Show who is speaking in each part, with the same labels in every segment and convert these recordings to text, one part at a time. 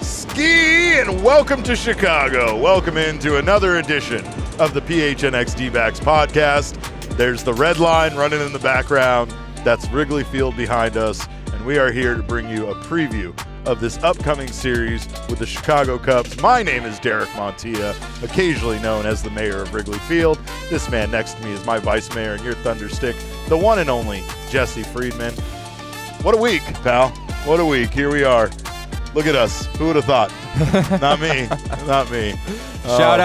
Speaker 1: Ski and welcome to Chicago. Welcome into another edition of the PHNX D-backs podcast. There's the red line running in the background. That's Wrigley Field behind us, and we are here to bring you a preview of this upcoming series with the Chicago Cubs. My name is Derek Montilla, occasionally known as the mayor of Wrigley Field. This man next to me is my vice mayor and your thunderstick, the one and only Jesse Friedman. What a week, pal. What a week. Here we are. Look at us. Who would have thought? Not me. Not me.
Speaker 2: Shout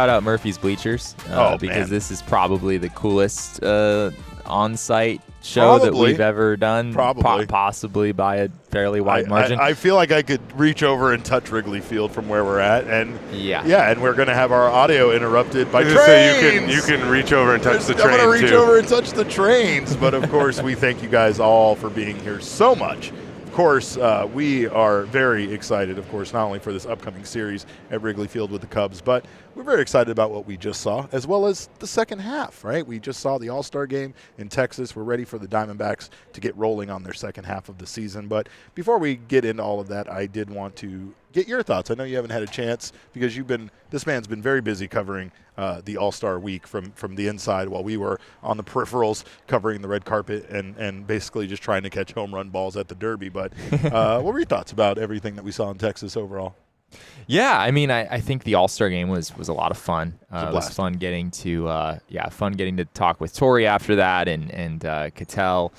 Speaker 2: out Murphy's Bleachers because
Speaker 1: man.
Speaker 2: This is probably the coolest on-site show that we've ever done.
Speaker 1: Probably.
Speaker 2: Possibly by a fairly wide margin.
Speaker 1: I feel like I could reach over and touch Wrigley Field from where we're at, and and we're going to have our audio interrupted by trains.
Speaker 3: So you can reach over and touch the train.
Speaker 1: I'm going to reach over and touch the trains, but of course we thank you guys all for being here so much. Of course, we are very excited, of course, not only for this upcoming series at Wrigley Field with the Cubs, but we're very excited about what we just saw, as well as the second half, right? We just saw the All-Star game in Texas. We're ready for the Diamondbacks to get rolling on their second half of the season. But before we get into all of that, I did want to get your thoughts. I know you haven't had a chance because this man's been very busy covering the All-Star week from the inside while we were on the peripherals covering the red carpet and basically just trying to catch home run balls at the Derby. But what were your thoughts about everything that we saw in Texas overall?
Speaker 2: Yeah, I mean, I think the All-Star game was a lot of fun. It was fun getting to talk with Tori after that and Cattell.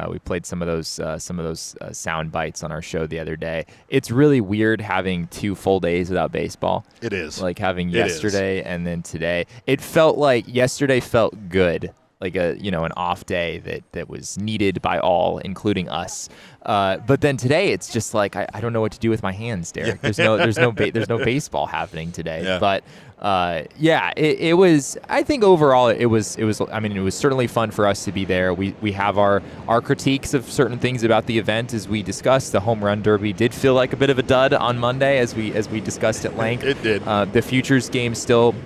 Speaker 2: We played some of those sound bites on our show the other day. It's really weird having 2 full days without baseball.
Speaker 1: It is.
Speaker 2: Like having yesterday and then today. It felt like yesterday felt good. Like an off day that was needed by all, including us. But then today it's just like I don't know what to do with my hands, Derek. There's no baseball happening today.
Speaker 1: Yeah.
Speaker 2: But it was. I think overall it was. I mean, it was certainly fun for us to be there. We have our critiques of certain things about the event as we discussed. The home run derby did feel like a bit of a dud on Monday as we discussed at length.
Speaker 1: It did.
Speaker 2: The Futures game still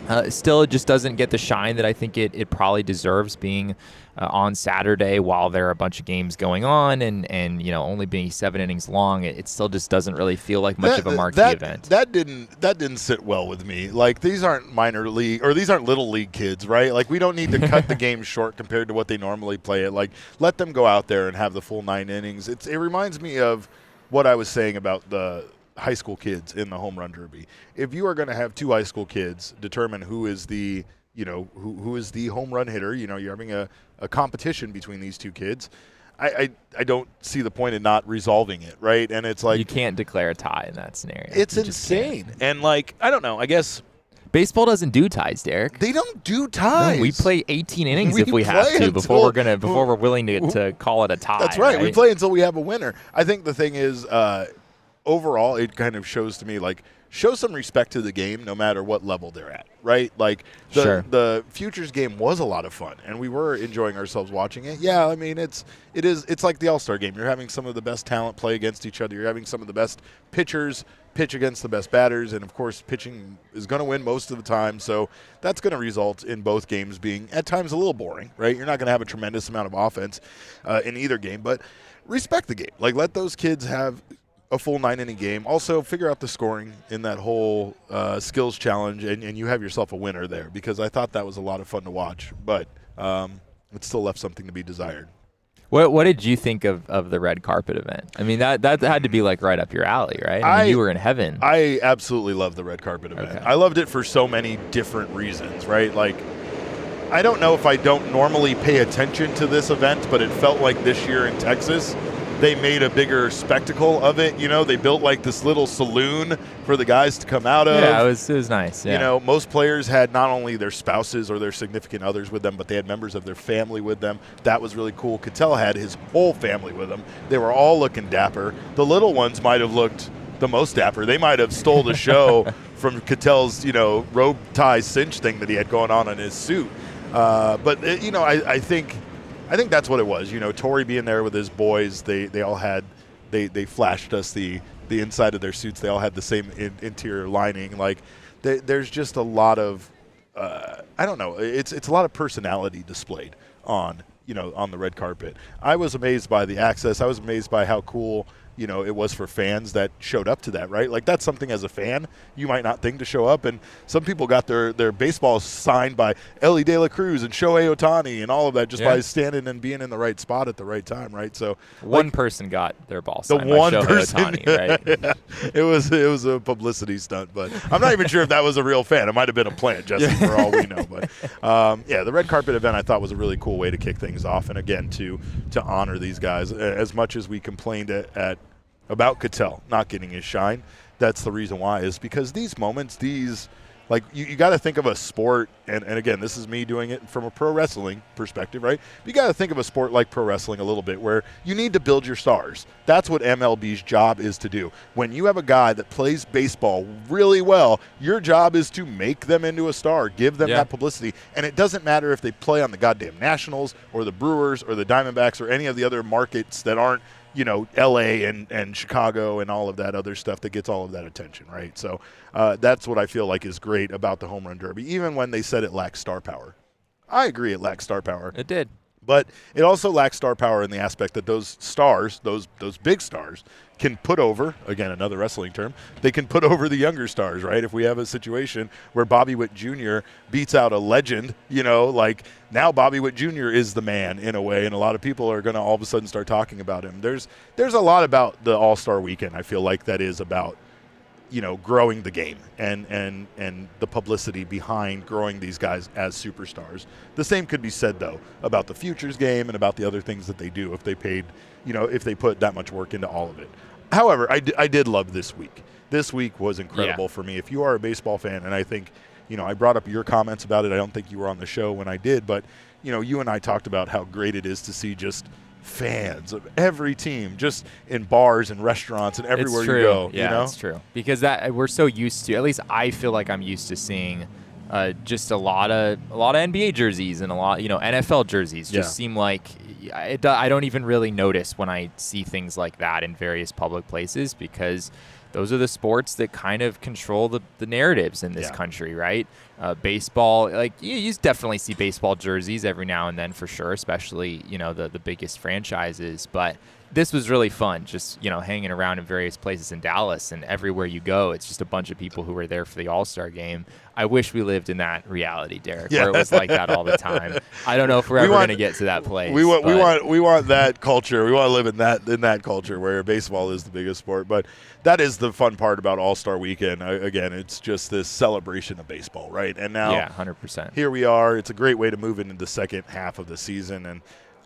Speaker 2: just doesn't get the shine that I think it probably deserves, being on Saturday while there are a bunch of games going on and only being 7 innings long. It still just doesn't really feel like much of a marquee event.
Speaker 1: That didn't sit well with me. Like, these aren't minor league or these aren't little league kids, right? Like, we don't need to cut the game short compared to what they normally play it. Like, let them go out there and have the full 9 innings. It reminds me of what I was saying about the high school kids in the home run derby. If you are going to have 2 high school kids determine who is the who is the home run hitter, you're having a competition between these 2 kids. I don't see the point in not resolving it, right? And it's like,
Speaker 2: you can't declare a tie in that scenario.
Speaker 1: It's insane. And like, I don't know, I guess
Speaker 2: baseball doesn't do ties, Derek.
Speaker 1: They don't do ties.
Speaker 2: No, we play 18 innings if we have to before we're willing to call it a tie.
Speaker 1: That's right. We play until we have a winner. I think the thing is, overall, it kind of shows to me, like, show some respect to the game no matter what level they're at, right? Like, the Futures game was a lot of fun, and we were enjoying ourselves watching it. Yeah, I mean, it's like the All-Star game. You're having some of the best talent play against each other. You're having some of the best pitchers pitch against the best batters, and, of course, pitching is going to win most of the time, so that's going to result in both games being, at times, a little boring, right? You're not going to have a tremendous amount of offense in either game, but respect the game. Like, let those kids have a full 9-inning game. Also, figure out the scoring in that whole skills challenge, and you have yourself a winner there, because I thought that was a lot of fun to watch, but it still left something to be desired.
Speaker 2: What did you think of the red carpet event? I mean, that had to be like right up your alley, right? I mean, you were in heaven.
Speaker 1: I absolutely loved the red carpet event. Okay. I loved it for so many different reasons, right? Like, I don't know if I don't normally pay attention to this event, but it felt like this year in Texas they made a bigger spectacle of it. You know, they built like this little saloon for the guys to come out of.
Speaker 2: Yeah, it was nice. Yeah.
Speaker 1: You know, most players had not only their spouses or their significant others with them, but they had members of their family with them. That was really cool. Ketel had his whole family with him. They were all looking dapper. The little ones might have looked the most dapper. They might have stole the show from Ketel's, robe tie cinch thing that he had going on in his suit. But I think that's what it was. Torrey being there with his boys, they all had, they flashed us the inside of their suits. They all had the same interior lining. Like there's just a lot of, I don't know. It's a lot of personality displayed on the red carpet. I was amazed by the access. I was amazed by how cool it was for fans that showed up to that, right? Like that's something as a fan you might not think to show up. And some people got their baseballs signed by Ellie De La Cruz and Shohei Ohtani and all of that just by standing and being in the right spot at the right time, right? So
Speaker 2: one person got their ball signed by Shohei Ohtani, right?
Speaker 1: Yeah. It was a publicity stunt, but I'm not even sure if that was a real fan. It might have been a plant, Jesse, for all we know. But the red carpet event I thought was a really cool way to kick things off, and again to honor these guys. As much as we complained about Ketel not getting his shine, that's the reason why, is because these moments, you got to think of a sport, and again, this is me doing it from a pro wrestling perspective, right? You got to think of a sport like pro wrestling a little bit, where you need to build your stars. That's what MLB's job is to do. When you have a guy that plays baseball really well, your job is to make them into a star, give them that publicity, and it doesn't matter if they play on the goddamn Nationals or the Brewers or the Diamondbacks or any of the other markets that aren't L.A. and Chicago and all of that other stuff that gets all of that attention, right? So that's what I feel like is great about the Home Run Derby, even when they said it lacks star power. I agree it lacks star power.
Speaker 2: It did.
Speaker 1: But it also lacks star power in the aspect that those stars, those big stars, can put over, again, another wrestling term, they can put over the younger stars, right? If we have a situation where Bobby Witt Jr. beats out a legend, now Bobby Witt Jr. is the man in a way, and a lot of people are going to all of a sudden start talking about him. There's a lot about the All-Star Weekend, I feel like, that is about growing the game and the publicity behind growing these guys as superstars. The same could be said, though, about the Futures game and about the other things that they do if they paid, if they put that much work into all of it. However, I did love this week. This week was incredible for me. If you are a baseball fan, and I think, I brought up your comments about it. I don't think you were on the show when I did, but, you and I talked about how great it is to see just fans of every team just in bars and restaurants and everywhere you go.
Speaker 2: Yeah, it's true. Because we're so used to, at least I feel like I'm used to seeing just a lot of NBA jerseys and a lot, NFL jerseys just seem like I don't even really notice when I see things like that in various public places, because those are the sports that kind of control the narratives in this country, right? Baseball, you definitely see baseball jerseys every now and then for sure, especially, the biggest franchises. But this was really fun, just, hanging around in various places in Dallas, and everywhere you go, it's just a bunch of people who were there for the All-Star game. I wish we lived in that reality, Derek, where it was like that all the time. I don't know if we're ever going to get to that place.
Speaker 1: We want that culture. We want to live in that culture where baseball is the biggest sport. But that is the fun part about All-Star Weekend. Again, it's just this celebration of baseball, right? And now,
Speaker 2: 100%.
Speaker 1: Here we are. It's a great way to move into the second half of the season, and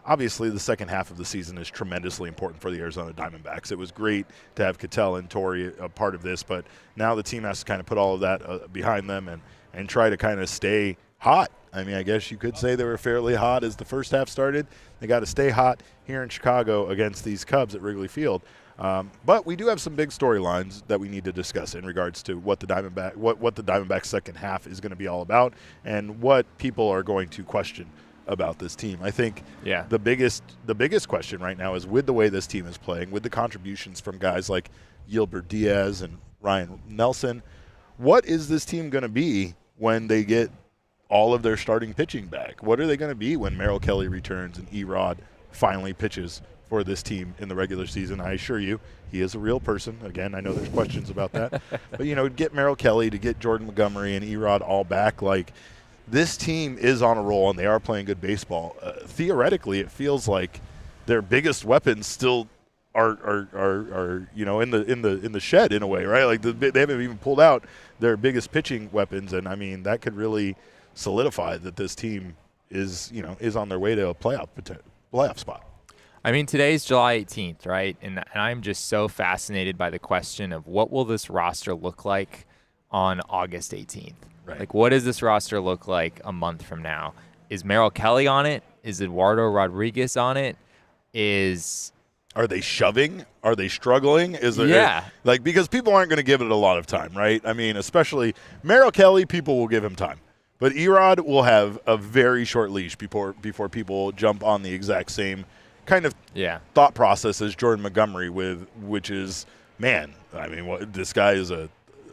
Speaker 1: obviously, the second half of the season is tremendously important for the Arizona Diamondbacks. It was great to have Ketel and Torrey a part of this, but now the team has to kind of put all of that behind them and try to kind of stay hot. I mean, I guess you could say they were fairly hot as the first half started. They got to stay hot here in Chicago against these Cubs at Wrigley Field. But we do have some big storylines that we need to discuss in regards to what the Diamondbacks second half is going to be all about and what people are going to question about this team. I think the biggest question right now is, with the way this team is playing, with the contributions from guys like Gilbert Diaz and Ryan Nelson, what is this team going to be when they get all of their starting pitching back? What are they going to be when Merrill Kelly returns and Erod finally pitches for this team in the regular season? I assure you, he is a real person. Again, I know there's questions about that. But, get Merrill Kelly, to get Jordan Montgomery and Erod all back, this team is on a roll, and they are playing good baseball. Theoretically, it feels like their biggest weapons still are in the shed in a way, right? They haven't even pulled out their biggest pitching weapons, and I mean that could really solidify that this team is on their way to a playoff spot.
Speaker 2: I mean, today's July 18th, right? And I'm just so fascinated by the question of what will this roster look like on August 18th?
Speaker 1: Right.
Speaker 2: Like, what does this roster look like a month from now? Is Merrill Kelly on it? Is Eduardo Rodriguez on it?
Speaker 1: Are they shoving? Are they struggling? Because people aren't going to give it a lot of time, right? I mean, especially Merrill Kelly, people will give him time. But Erod will have a very short leash before people jump on the exact same kind of thought process as Jordan Montgomery, which is, man, I mean, this guy is a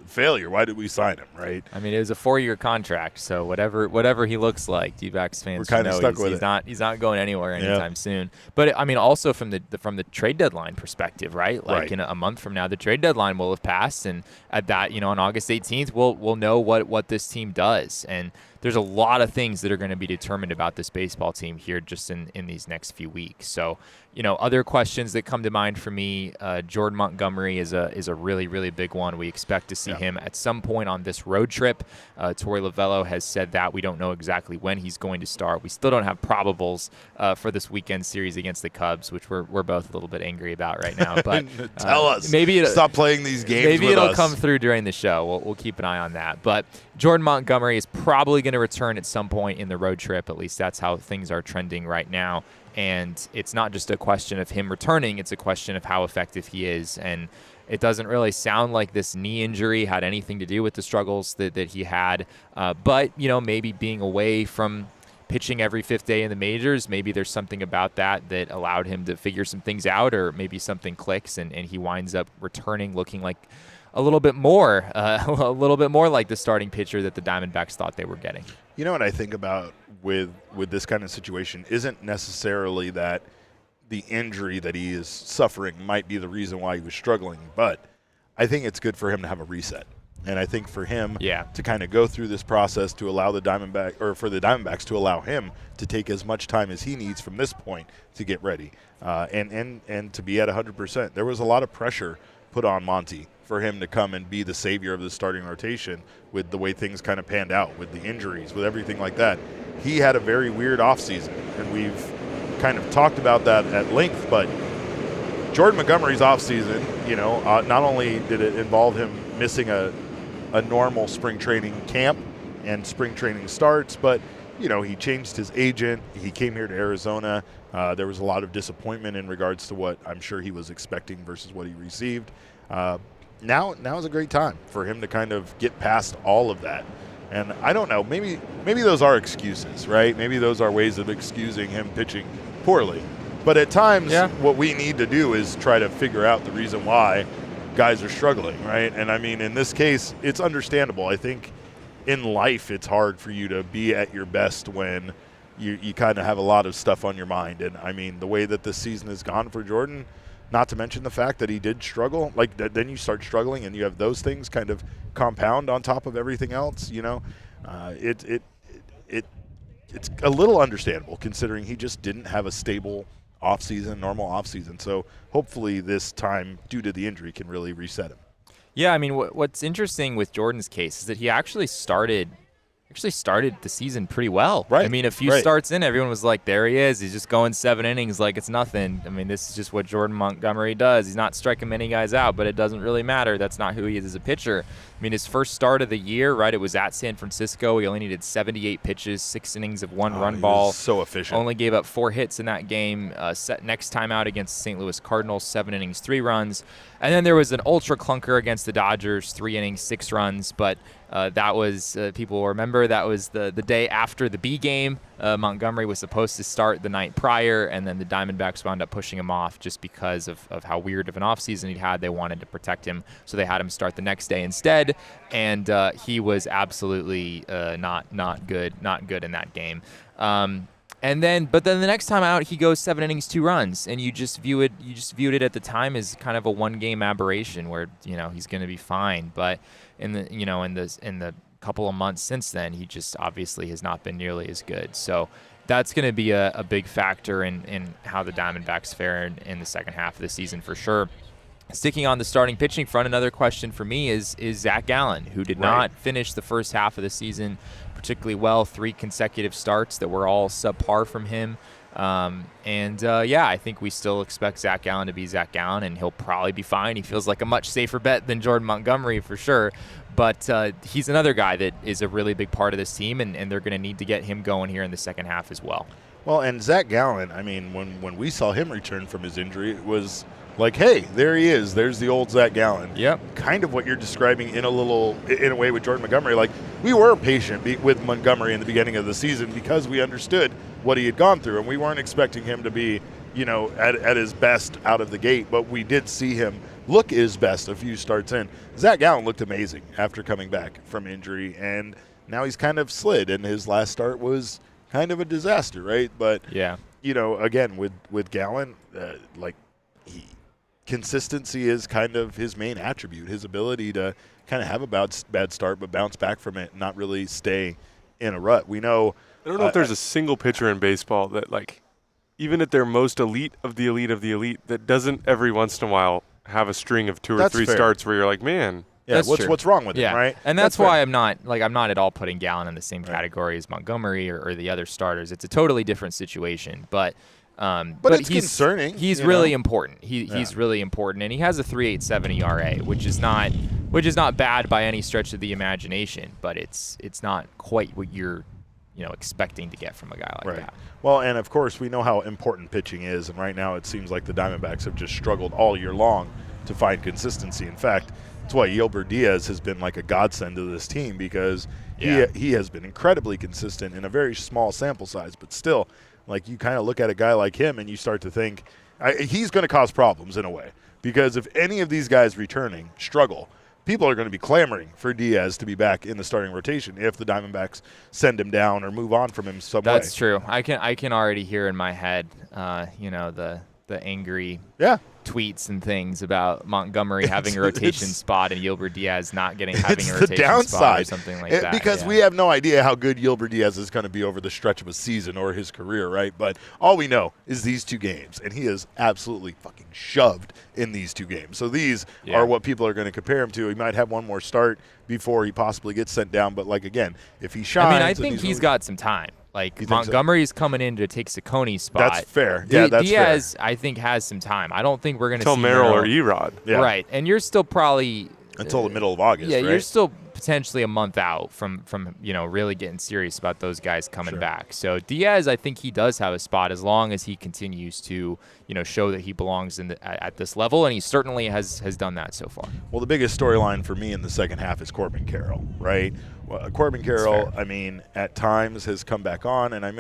Speaker 1: failure. Why did we sign him, right?
Speaker 2: I mean, it was a 4-year contract, so whatever he looks like, D-backs fans
Speaker 1: we're kind of stuck with
Speaker 2: it. He's not going anywhere anytime soon. But I mean, also from the trade deadline perspective, right? Like in a month from now, the trade deadline will have passed, and at that, on August 18th, we'll know what this team does. And there's a lot of things that are going to be determined about this baseball team here just in these next few weeks. So, other questions that come to mind for me, Jordan Montgomery is a really, really big one. We expect to see him at some point on this road trip. Torey Lovello has said that. We don't know exactly when he's going to start. We still don't have probables for this weekend series against the Cubs, which we're both a little bit angry about right now. But
Speaker 1: tell us. Stop playing these games
Speaker 2: Maybe
Speaker 1: with
Speaker 2: it'll
Speaker 1: us.
Speaker 2: come through during the show. We'll keep an eye on that. But Jordan Montgomery is probably going to return at some point in the road trip. At least that's how things are trending right now. And it's not just a question of him returning. It's a question of how effective he is. And it doesn't really sound like this knee injury had anything to do with the struggles that he had. But, maybe being away from pitching every fifth day in the majors, maybe there's something about that allowed him to figure some things out, or maybe something clicks and he winds up returning looking like a little bit more like the starting pitcher that the Diamondbacks thought they were getting.
Speaker 1: You know what I think about with this kind of situation isn't necessarily that the injury that he is suffering might be the reason why he was struggling, but I think it's good for him to have a reset. And I think for him to kind of go through this process to allow for the Diamondbacks to allow him to take as much time as he needs from this point to get ready and to be at 100%. There was a lot of pressure put on Monty for him to come and be the savior of the starting rotation with the way things kind of panned out, with the injuries, with everything like that. He had a very weird offseason, and we've kind of talked about that at length, but Jordan Montgomery's offseason, not only did it involve him missing a normal spring training camp and spring training starts, but, he changed his agent. He came here to Arizona. There was a lot of disappointment in regards to what I'm sure he was expecting versus what he received. Now is a great time for him to kind of get past all of that. And I don't know, maybe those are excuses, right? Maybe those are ways of excusing him pitching poorly. But at times, what we need to do is try to figure out the reason why guys are struggling, right? And I mean, in this case, it's understandable. I think in life, it's hard for you to be at your best when you kind of have a lot of stuff on your mind. And I mean, the way that this season has gone for Jordan, not to mention the fact that he did struggle, then you start struggling and you have those things kind of compound on top of everything else, it's a little understandable considering he just didn't have a stable normal offseason. So hopefully this time, due to the injury, can really reset him.
Speaker 2: Yeah, I mean, what's interesting with Jordan's case is that he actually started the season pretty well.
Speaker 1: Right.
Speaker 2: I mean, a few starts in, everyone was like, there he is. He's just going 7 innings like it's nothing. I mean, this is just what Jordan Montgomery does. He's not striking many guys out, but it doesn't really matter. That's not who he is as a pitcher. I mean, his first start of the year, right, it was at San Francisco. He only needed 78 pitches, 6 innings of 1 run ball.
Speaker 1: So efficient.
Speaker 2: Only gave up 4 hits in that game. Next time out against the St. Louis Cardinals, 7 innings, 3 runs. And then there was an ultra clunker against the Dodgers, 3 innings, 6 runs. But that was, people will remember, that was the day after the B game. Montgomery was supposed to start the night prior, and then the Diamondbacks wound up pushing him off just because of how weird of an offseason he had. They wanted to protect him, so they had him start the next day instead. And he was absolutely not good in that game. But then the next time out, he goes 7 innings, 2 runs, and you just viewed it at the time as kind of a 1-game aberration where he's going to be fine. But in the couple of months since then, he just obviously has not been nearly as good. So that's going to be a big factor in how the Diamondbacks fare in the second half of the season for sure. Sticking on the starting pitching front, another question for me is Zach Gallen, who did not finish the first half of the season particularly well. 3 consecutive starts that were all subpar from him. I think we still expect Zach Gallen to be Zach Gallen, and he'll probably be fine. He feels like a much safer bet than Jordan Montgomery for sure. But he's another guy that is a really big part of this team, and they're going to need to get him going here in the second half as well.
Speaker 1: Well, and Zach Gallen, I mean, when we saw him return from his injury, it was like, hey, there he is. There's the old Zach Gallen.
Speaker 2: Yep.
Speaker 1: Kind of what you're describing in a way with Jordan Montgomery. Like, we were patient with Montgomery in the beginning of the season because we understood what he had gone through, and we weren't expecting him to be, at his best out of the gate, but we did see him look his best a few starts in. Zach Gallen looked amazing after coming back from injury, and now he's kind of slid, and his last start was kind of a disaster, right? But,
Speaker 2: yeah,
Speaker 1: again, with Gallen, consistency is kind of his main attribute, his ability to kind of have a bad start but bounce back from it and not really stay in a rut. We know –
Speaker 3: I don't know if there's a single pitcher in baseball that, even at their most elite of the elite of the elite, that doesn't every once in a while have a string of 2 or 3 starts where you're like, man.
Speaker 1: Yeah, what's wrong with him, right?
Speaker 2: And that's why I'm not at all putting Gallen in the same category as Montgomery or the other starters. It's a totally different situation, but
Speaker 1: it's concerning.
Speaker 2: He's really important. He's really important, and he has a 3.87 ERA, which is not bad by any stretch of the imagination, but it's not quite what you're expecting to get from a guy like that.
Speaker 1: Well, and of course we know how important pitching is, and right now it seems like the Diamondbacks have just struggled all year long to find consistency. In fact, that's why Yolber Diaz has been like a godsend to this team because he has been incredibly consistent in a very small sample size, but still, like, you kind of look at a guy like him and you start to think he's going to cause problems in a way, because if any of these guys returning struggle, people are going to be clamoring for Diaz to be back in the starting rotation if the Diamondbacks send him down or move on from him some way.
Speaker 2: That's true. I can already hear in my head, the angry tweets and things about Montgomery having a rotation spot and Yolber Diaz not having a rotation spot or something like that.
Speaker 1: Because we have no idea how good Yolber Diaz is going to be over the stretch of a season or his career, right? But all we know is these 2 games, and he is absolutely fucking shoved in these 2 games. So these are what people are going to compare him to. He might have one more start before he possibly gets sent down, but again, if he shines,
Speaker 2: I think he's got some time. Montgomery's coming in to take Sacconi's spot.
Speaker 1: That's fair. Yeah, that's
Speaker 2: Diaz,
Speaker 1: fair.
Speaker 2: I think, has some time. I don't think we're going to see
Speaker 3: Merrill or Erod.
Speaker 1: Yeah.
Speaker 2: Right, and you're still probably
Speaker 1: until the middle of August.
Speaker 2: Yeah,
Speaker 1: right?
Speaker 2: you're still potentially a month out from really getting serious about those guys coming back. So Diaz, I think he does have a spot as long as he continues to show that he belongs at this level, and he certainly has done that so far.
Speaker 1: Well, the biggest storyline for me in the second half is Corbin Carroll, right? Well, Corbin Carroll, at times has come back on, and I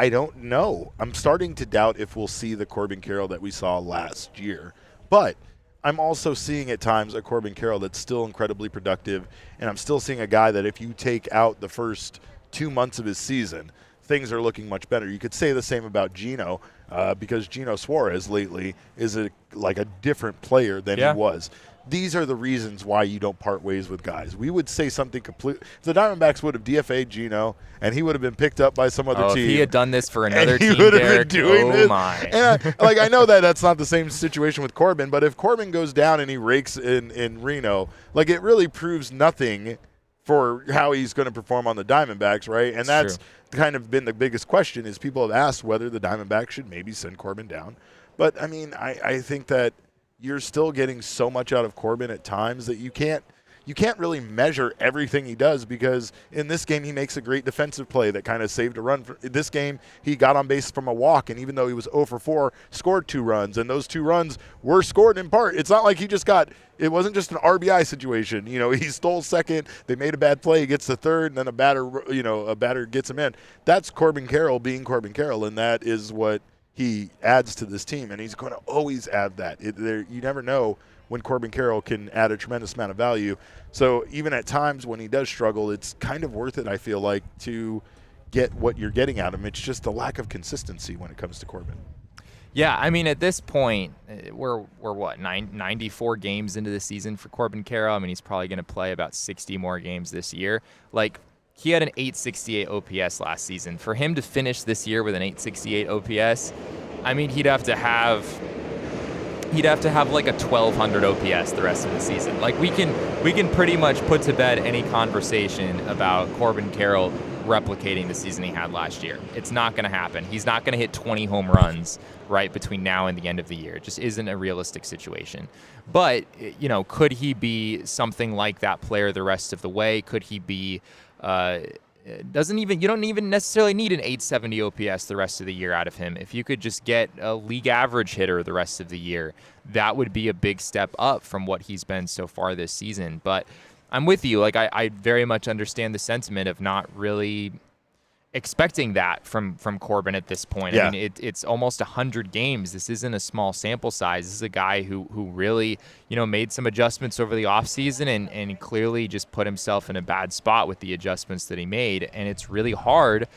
Speaker 1: don't know. I'm starting to doubt if we'll see the Corbin Carroll that we saw last year, but I'm also seeing at times a Corbin Carroll that's still incredibly productive, and I'm still seeing a guy that if you take out the first 2 months of his season, things are looking much better. You could say the same about Gino, because Gino Suarez lately is a different player than he was. These are the reasons why you don't part ways with guys. We would say something complete. The Diamondbacks would have DFA'd Gino, and he would have been picked up by some other team.
Speaker 2: If he had done this for another team,
Speaker 1: he would have been doing this.
Speaker 2: My.
Speaker 1: And I know that's not the same situation with Corbin, but if Corbin goes down and he rakes in Reno, it really proves nothing for how he's going to perform on the Diamondbacks, right? And that's kind of been the biggest question, is people have asked whether the Diamondbacks should maybe send Corbin down. But, I think that you're still getting so much out of Corbin at times that you can't really measure everything he does, because in this game he makes a great defensive play that kind of saved a run. This game he got on base from a walk, and even though he was 0 for 4, scored 2 runs, and those 2 runs were scored in part. It's not like it wasn't just an RBI situation. He stole second, they made a bad play, he gets the third, and then a batter gets him in. That's Corbin Carroll being Corbin Carroll, and that is what he adds to this team, and he's going to always add that. You never know when Corbin Carroll can add a tremendous amount of value. So even at times when he does struggle, it's kind of worth it, I feel like, to get what you're getting out of him. It's just the lack of consistency when it comes to Corbin.
Speaker 2: Yeah, at this point, we're 94 games into the season for Corbin Carroll. He's probably going to play about 60 more games this year. He had an 868 OPS last season. For him to finish this year with an 868 OPS, he'd have to have a 1,200 OPS the rest of the season. We can pretty much put to bed any conversation about Corbin Carroll replicating the season he had last year. It's not going to happen. He's not going to hit 20 home runs right between now and the end of the year. It just isn't a realistic situation. But, you know, could he be something like that player the rest of the way? Could he be you don't even necessarily need an 870 OPS the rest of the year out of him. If you could just get a league average hitter the rest of the year, that would be a big step up from what he's been so far this season. But I'm with you. Like, I very much understand the sentiment of not really expecting that from Corbin at this point.
Speaker 1: Yeah.
Speaker 2: I mean, it's almost 100 games. This isn't a small sample size. This is a guy who really, you know, made some adjustments over the offseason and clearly just put himself in a bad spot with the adjustments that he made. And it's really hard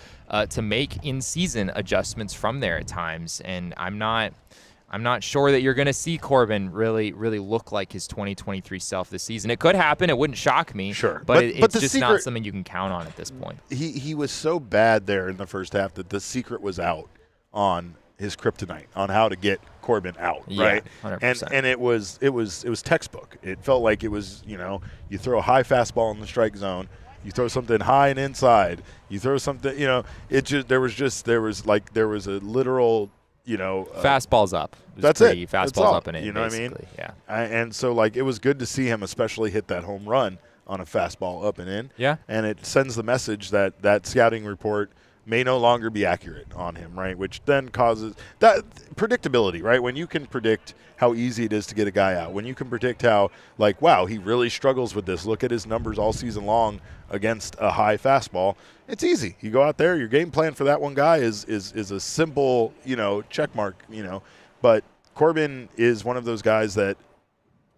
Speaker 2: to make in-season adjustments from there at times. And I'm not sure that you're going to see Corbin really look like his 2023 self this season. It could happen. It wouldn't shock me.
Speaker 1: Sure.
Speaker 2: But it's just not something you can count on at this point.
Speaker 1: He was so bad there in the first half that the secret was out on his kryptonite, on how to get Corbin out, right?
Speaker 2: 100%.
Speaker 1: And it was textbook. It felt like it was, you know, you throw a high fastball in the strike zone, you throw something high and inside, you throw something, you know, there was a literal, you know,
Speaker 2: fastballs up.
Speaker 1: That's it.
Speaker 2: Fastballs up and in.
Speaker 1: You know
Speaker 2: basically.
Speaker 1: what I mean?
Speaker 2: Yeah.
Speaker 1: And so, like, it was good to see him, especially hit that home run on a fastball up and in.
Speaker 2: Yeah.
Speaker 1: And it sends the message that that scouting report may no longer be accurate on him, right? Which then causes that predictability, right? When you can predict how easy it is to get a guy out, when you can predict how, like, wow, he really struggles with this. Look at his numbers all season long against a high fastball. It's easy. You go out there, your game plan for that one guy is a simple, you know, check mark, you know. But Corbin is one of those guys that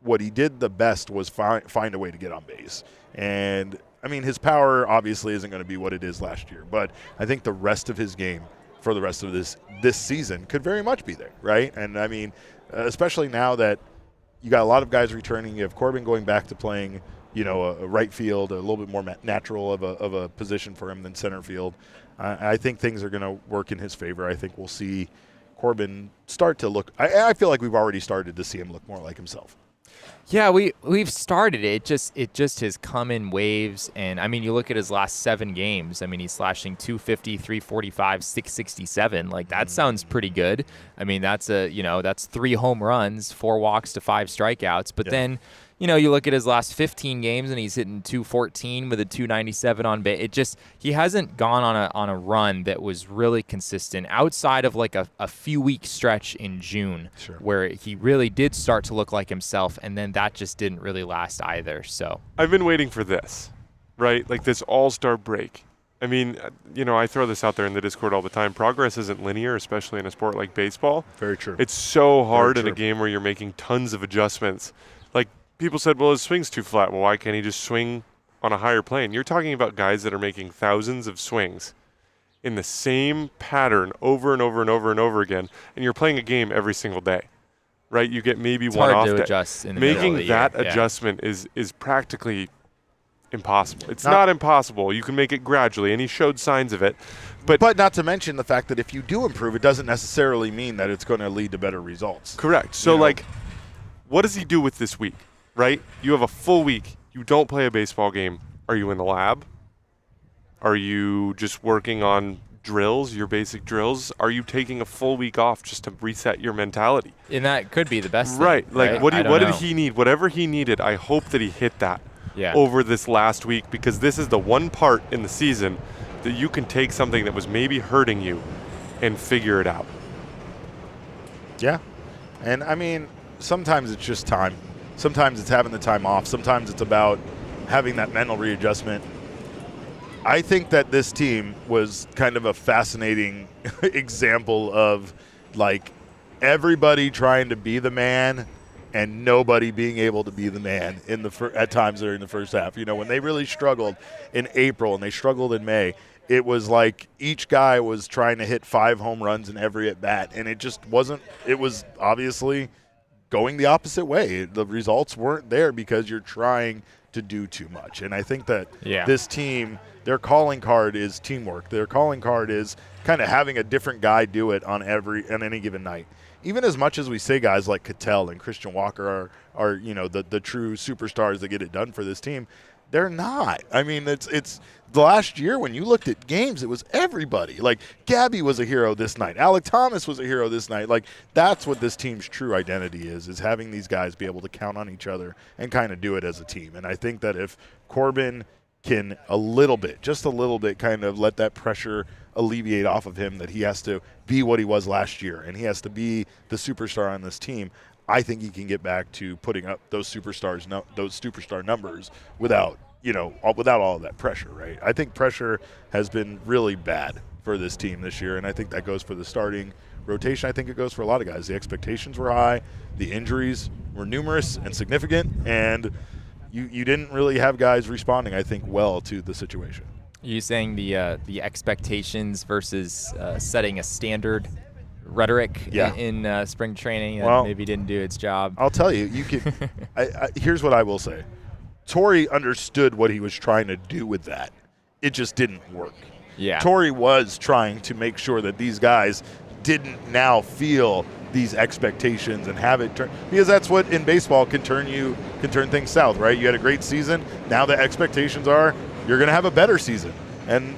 Speaker 1: what he did the best was find a way to get on base. And I mean, his power obviously isn't going to be what it is last year, but I think the rest of his game for the rest of this season could very much be there, right? And I mean, especially now that you got a lot of guys returning, you have Corbin going back to playing, you know, a right field, a little bit more natural of a position for him than center field. I think things are going to work in his favor. I think we'll see Corbin start to look. I feel like we've already started to see him look more like himself.
Speaker 2: Yeah, we've started it. It just has come in waves. And, I mean, you look at his last 7 games. I mean, he's slashing 250, 345, 667. Like, that sounds pretty good. I mean, that's 3 home runs, 4 walks to 5 strikeouts. But then, you know, you look at his last 15 games and he's hitting 214 with a 297 on base. He hasn't gone on a run that was really consistent outside of like a few week stretch in June where he really did start to look like himself, and then that just didn't really last either. So
Speaker 3: I've been waiting for this, right? Like this All-Star break. I mean, you know, I throw this out there in the Discord all the time. Progress isn't linear, especially in a sport like baseball.
Speaker 1: Very true.
Speaker 3: It's so hard in a game where you're making tons of adjustments. Like, people said, well, his swing's too flat. Well, why can't he just swing on a higher plane? You're talking about guys that are making thousands of swings in the same pattern over and over and over and over again, and you're playing a game every single day, right? You get maybe
Speaker 2: it's
Speaker 3: one
Speaker 2: hard
Speaker 3: off
Speaker 2: to adjust in the
Speaker 3: Making
Speaker 2: middle of the
Speaker 3: that
Speaker 2: year.
Speaker 3: adjustment is practically impossible. It's not impossible. You can make it gradually, and he showed signs of it. But
Speaker 1: not to mention the fact that if you do improve, it doesn't necessarily mean that it's going to lead to better results.
Speaker 3: Correct. So, like, what does he do with this week? Right? You have a full week. You don't play a baseball game. Are you in the lab? Are you just working on drills, your basic drills? Are you taking a full week off just to reset your mentality?
Speaker 2: And that could be the best
Speaker 3: right.
Speaker 2: thing.
Speaker 3: Like,
Speaker 2: right?
Speaker 3: what did he need? Whatever he needed, I hope that he hit that over this last week, because this is the one part in the season that you can take something that was maybe hurting you and figure it out.
Speaker 1: Yeah. And, I mean, sometimes it's just time. Sometimes it's having the time off. Sometimes it's about having that mental readjustment. I think that this team was kind of a fascinating example of, like, everybody trying to be the man and nobody being able to be the man at times during the first half. You know, when they really struggled in April and they struggled in May, it was like each guy was trying to hit 5 home runs in every at-bat, and it just wasn't – it was obviously – going the opposite way. The results weren't there because you're trying to do too much. And I think that this team, their calling card is teamwork. Their calling card is kind of having a different guy do it on any given night. Even as much as we say guys like Ketel and Christian Walker are you know, the true superstars that get it done for this team, They're not. I mean, it's the last year when you looked at games, it was everybody. Like, Gabby was a hero this night. Alec Thomas was a hero this night. Like, that's what this team's true identity is having these guys be able to count on each other and kind of do it as a team. And I think that if Corbin can just a little bit kind of let that pressure alleviate off of him, that he has to be what he was last year and he has to be the superstar on this team, I think he can get back to putting up those superstar numbers without all of that pressure, right? I think pressure has been really bad for this team this year, and I think that goes for the starting rotation. I think it goes for a lot of guys. The expectations were high, the injuries were numerous and significant, and you didn't really have guys responding, I think, well to the situation.
Speaker 2: Are you saying the expectations versus setting a standard rhetoric in spring training that maybe didn't do its job?
Speaker 1: I'll tell you, you could. Here's what I will say. Torrey understood what he was trying to do with that. It just didn't work.
Speaker 2: Yeah.
Speaker 1: Torrey was trying to make sure that these guys didn't now feel these expectations and have it turn, because that's what in baseball can turn things south, right? You had a great season. Now the expectations are you're going to have a better season. And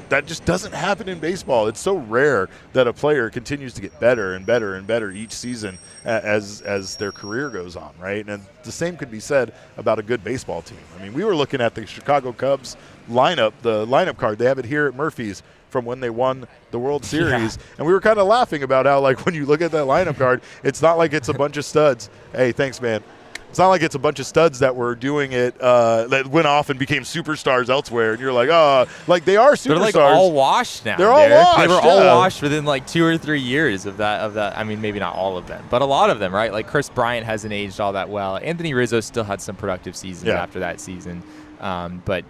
Speaker 1: that just doesn't happen in baseball. It's so rare that a player continues to get better and better and better each season as their career goes on, right? And the same could be said about a good baseball team. I mean, we were looking at the Chicago Cubs lineup, the lineup card. They have it here at Murphy's from when they won the World Series. Yeah. And we were kind of laughing about how, like, when you look at that lineup card, it's not like it's a bunch of studs. Hey, thanks, man. It's not like it's a bunch of studs that were doing it that went off and became superstars elsewhere. And you're like, oh, like they are superstars.
Speaker 2: They're like all washed now.
Speaker 1: They're all washed.
Speaker 2: They were all washed within like 2 or 3 years of that. I mean, maybe not all of them, but a lot of them, right? Like Chris Bryant hasn't aged all that well. Anthony Rizzo still had some productive seasons after that season. But,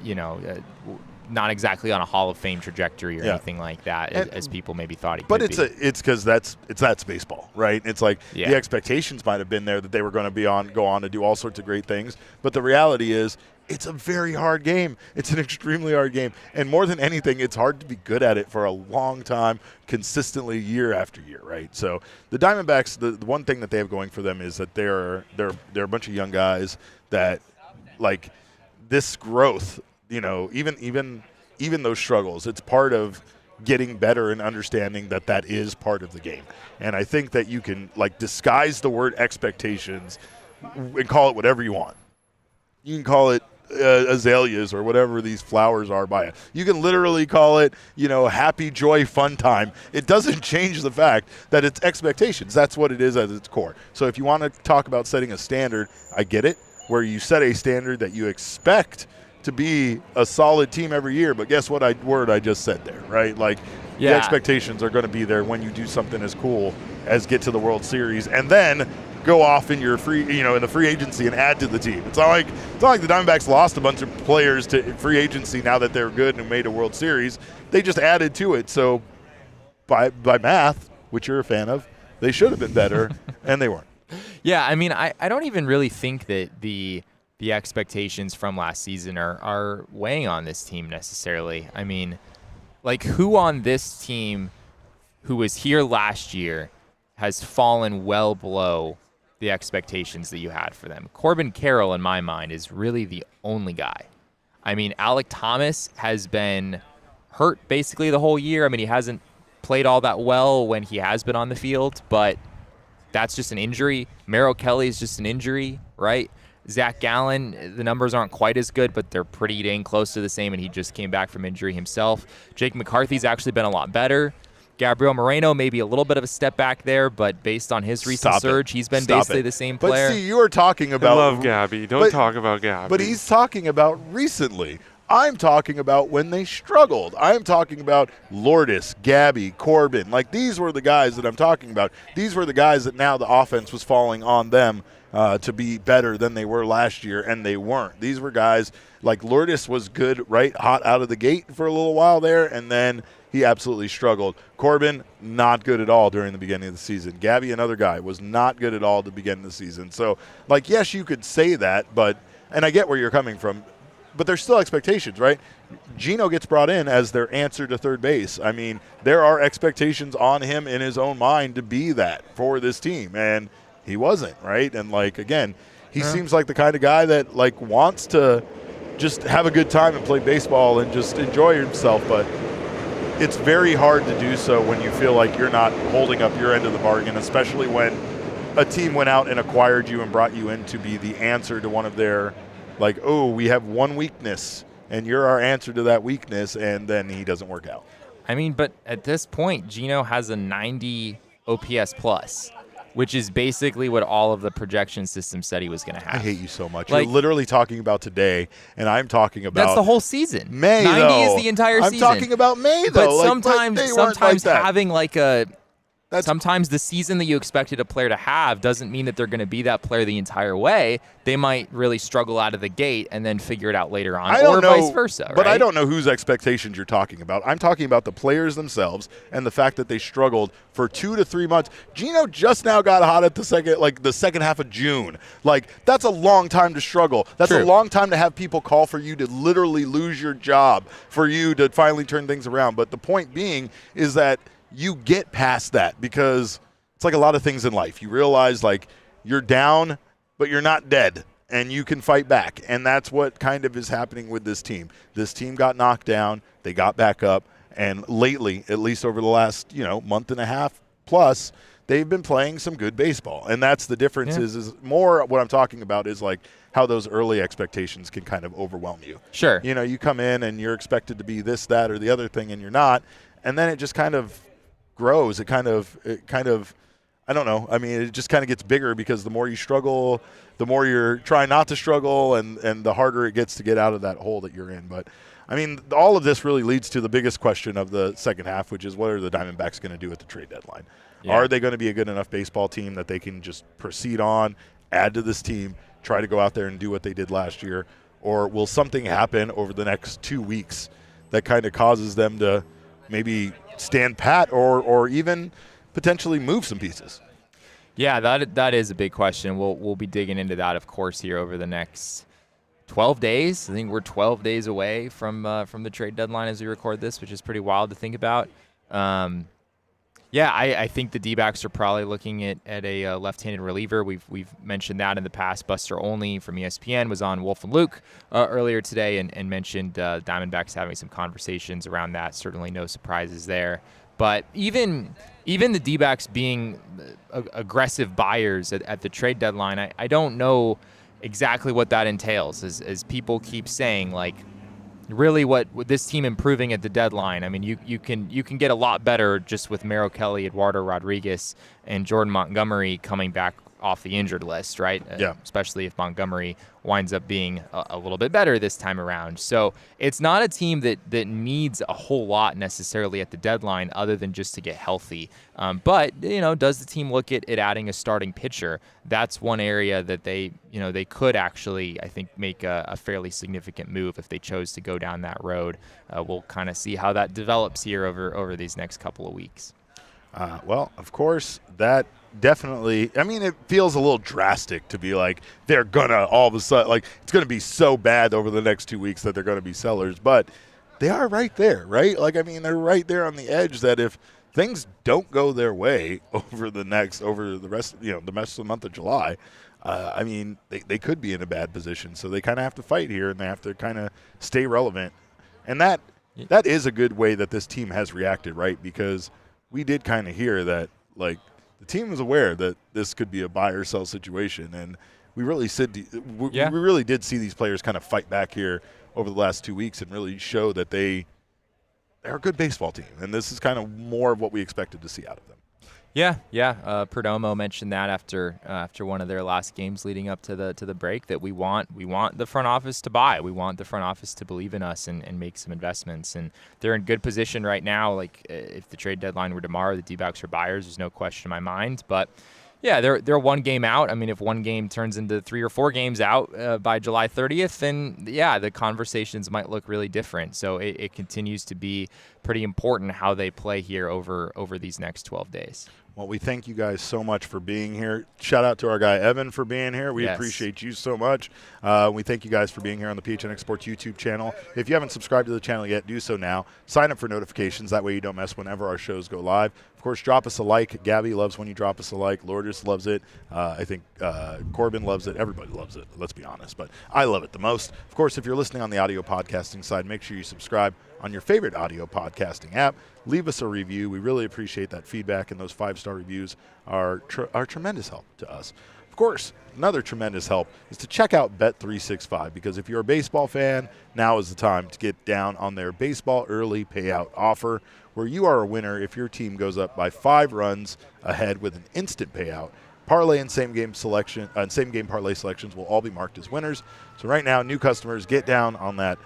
Speaker 2: not exactly on a Hall of Fame trajectory or anything like that, as people maybe thought he could be.
Speaker 1: But it's because that's baseball, right? It's like the expectations might have been there that they were going to go on to do all sorts of great things. But the reality is it's a very hard game. It's an extremely hard game. And more than anything, it's hard to be good at it for a long time, consistently year after year, right? So the Diamondbacks, the one thing that they have going for them is that they're a bunch of young guys that, like, this growth, even those struggles, it's part of getting better and understanding that is part of the game. And I think that you can, like, disguise the word expectations and call it whatever you want. You can call it azaleas or whatever these flowers are by it. You can literally call it, happy, joy, fun time. It doesn't change the fact that it's expectations. That's what it is at its core. So if you want to talk about setting a standard, I get it, where you set a standard that you expect to be a solid team every year, but guess what word I just said there, right? Like, the expectations are going to be there when you do something as cool as get to the World Series and then go off in your in the free agency and add to the team. It's not like the Diamondbacks lost a bunch of players to free agency now that they're good and made a World Series. They just added to it. So by math, which you're a fan of, they should have been better, and they weren't.
Speaker 2: Yeah, I mean, I don't even really think that the expectations from last season are weighing on this team necessarily. I mean, like, who on this team who was here last year has fallen well below the expectations that you had for them? Corbin Carroll, in my mind, is really the only guy. I mean, Alec Thomas has been hurt basically the whole year. I mean, he hasn't played all that well when he has been on the field, but that's just an injury. Merrill Kelly is just an injury, right? Zach Gallen, the numbers aren't quite as good, but they're pretty dang close to the same, and he just came back from injury himself. Jake McCarthy's actually been a lot better. Gabriel Moreno, maybe a little bit of a step back there, but based on his recent surge, he's been basically the same player.
Speaker 1: But see, you are talking about...
Speaker 3: I love Gabby. Don't talk about Gabby.
Speaker 1: But he's talking about recently. I'm talking about when they struggled. I'm talking about Lourdes, Gabby, Corbin. Like, these were the guys that I'm talking about. These were the guys that now the offense was falling on them to be better than they were last year, and they weren't. These were guys like Lourdes was good right hot out of the gate for a little while there, and then he absolutely struggled. Corbin, not good at all during the beginning of the season. Gabby, another guy, was not good at all at the beginning of the season. So, like, yes, you could say that, and I get where you're coming from, but there's still expectations, right? Gino gets brought in as their answer to third base. I mean, there are expectations on him in his own mind to be that for this team, and he wasn't, right? And, like, again, he seems like the kind of guy that, like, wants to just have a good time and play baseball and just enjoy yourself. But it's very hard to do so when you feel like you're not holding up your end of the bargain, especially when a team went out and acquired you and brought you in to be the answer to one of their, like, oh, we have one weakness and you're our answer to that weakness, and then he doesn't work out.
Speaker 2: I mean, but at this point, Gino has a 90 OPS plus, which is basically what all of the projection systems said he was going to have.
Speaker 1: I hate you so much.
Speaker 2: Like,
Speaker 1: you're literally talking about today, and I'm talking about
Speaker 2: that's the whole season.
Speaker 1: May,
Speaker 2: 90
Speaker 1: though.
Speaker 2: is the entire season.
Speaker 1: I'm talking about May, though.
Speaker 2: But sometimes having like a sometimes the season that you expected a player to have doesn't mean that they're going to be that player the entire way. They might really struggle out of the gate and then figure it out later on, or vice versa.
Speaker 1: But
Speaker 2: right?
Speaker 1: I don't know whose expectations you're talking about. I'm talking about the players themselves and the fact that they struggled for 2 to 3 months. Gino just now got hot at the second half of June. Like, that's a long time to struggle. That's
Speaker 2: True.
Speaker 1: a long time to have people call for you to literally lose your job, for you to finally turn things around. But the point being is that you get past that, because it's like a lot of things in life. You realize, like, you're down, but you're not dead, and you can fight back. And that's what kind of is happening with this team. This team got knocked down. They got back up. And lately, at least over the last, month and a half plus, they've been playing some good baseball. And that's the difference.
Speaker 2: Yeah.
Speaker 1: Is more what I'm talking about is, like, how those early expectations can kind of overwhelm you.
Speaker 2: Sure.
Speaker 1: You come in and you're expected to be this, that, or the other thing, and you're not. And then it just kind of grows. It kind of I don't know. I mean, it just kind of gets bigger, because the more you struggle, the more you're trying not to struggle, and the harder it gets to get out of that hole that you're in. But I mean, all of this really leads to the biggest question of the second half, which is, what are the Diamondbacks going to do at the trade deadline? Yeah. Are they going to be a good enough baseball team that they can just proceed on, add to this team, try to go out there and do what they did last year? Or will something happen over the next 2 weeks that kind of causes them to maybe stand pat, or even potentially move some pieces?
Speaker 2: Yeah, that is a big question. We'll be digging into that, of course, here over the next 12 days. I think we're 12 days away from the trade deadline as we record this, which is pretty wild to think about. I think the D-backs are probably looking at a left-handed reliever. We've mentioned that in the past. Buster Olney from ESPN was on Wolf and Luke earlier today and mentioned Diamondbacks having some conversations around that. Certainly no surprises there. But even the D-backs being aggressive buyers at the trade deadline, I don't know exactly what that entails. As people keep saying, like, really what with this team improving at the deadline, I mean, you can get a lot better just with Merrill Kelly, Eduardo Rodriguez, and Jordan Montgomery coming back off the injured list, right?
Speaker 1: Yeah.
Speaker 2: Especially if Montgomery winds up being a little bit better this time around. So it's not a team that needs a whole lot necessarily at the deadline other than just to get healthy. But, does the team look at adding a starting pitcher? That's one area that they could actually, I think, make a fairly significant move if they chose to go down that road. We'll kind of see how that develops here over these next couple of weeks.
Speaker 1: Well, of course, that definitely, I mean, it feels a little drastic to be like, they're gonna all of a sudden, like, it's gonna be so bad over the next 2 weeks that they're gonna be sellers, but they are right there, right? Like, I mean, they're right there on the edge that if things don't go their way over the rest of the month of July, I mean, they could be in a bad position. So they kind of have to fight here, and they have to kind of stay relevant. And that is a good way that this team has reacted, right? Because we did kind of hear that, like, the team was aware that this could be a buy or sell situation, and we really did see these players kind of fight back here over the last 2 weeks and really show that they're a good baseball team, and this is kind of more of what we expected to see out of them.
Speaker 2: Yeah. Perdomo mentioned that after one of their last games leading up to the break, that we want the front office to buy. We want the front office to believe in us and make some investments. And they're in good position right now. Like, if the trade deadline were tomorrow, the D-backs are buyers. There's no question in my mind. But yeah, they're one game out. I mean, if one game turns into 3 or 4 games out by July 30th, then yeah, the conversations might look really different. So it continues to be pretty important how they play here over these next 12 days.
Speaker 1: Well, we thank you guys so much for being here. Shout out to our guy Evan for being here. We appreciate you so much. We thank you guys for being here on the PHNX Sports YouTube channel. If you haven't subscribed to the channel yet, do so now. Sign up for notifications. That way you don't miss whenever our shows go live. Of course, drop us a like. Gabby loves when you drop us a like. Lourdes loves it. I think Corbin loves it. Everybody loves it, let's be honest. But I love it the most. Of course, if you're listening on the audio podcasting side, make sure you subscribe on your favorite audio podcasting app. Leave us a review. We really appreciate that feedback, and those 5-star reviews are tremendous help to us. Of course, another tremendous help is to check out Bet365, because if you're a baseball fan, now is the time to get down on their baseball early payout offer, where you are a winner if your team goes up by 5 runs ahead with an instant payout. Parlay and same-game parlay selections will all be marked as winners. So right now, new customers, get down on that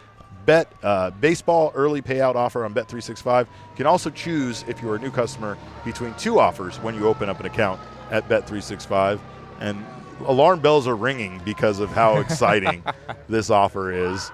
Speaker 1: baseball early payout offer on Bet365. You can also choose, if you're a new customer, between 2 offers when you open up an account at Bet365. And alarm bells are ringing because of how exciting this offer is.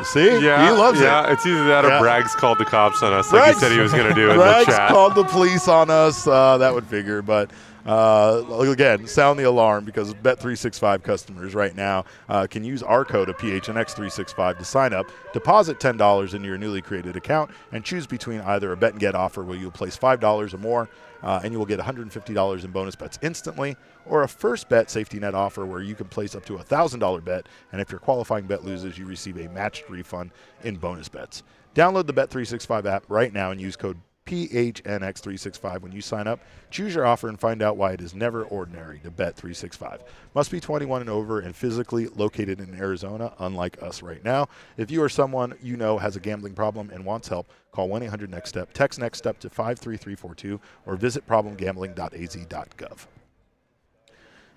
Speaker 1: See?
Speaker 3: Yeah,
Speaker 1: he loves it.
Speaker 3: Yeah, it's either that or Braggs called the cops on us, like he said he was going to do in the chat.
Speaker 1: Braggs called the police on us. That would figure. But again, sound the alarm, because Bet365 customers right now can use our code of PHNX365 to sign up, deposit $10 into your newly created account, and choose between either a bet and get offer where you'll place $5 or more, and you will get $150 in bonus bets instantly, or a first bet safety net offer where you can place up to a $1,000 bet, and if your qualifying bet loses, you receive a matched refund in bonus bets. Download the Bet365 app right now and use code PHNX365 when you sign up. Choose your offer and find out why it is never ordinary to Bet365. Must be 21 and over and physically located in Arizona, unlike us right now. If you or someone you know has a gambling problem and wants help, call 1-800-NEXT-STEP, text NEXT STEP to 53342, or visit problemgambling.az.gov.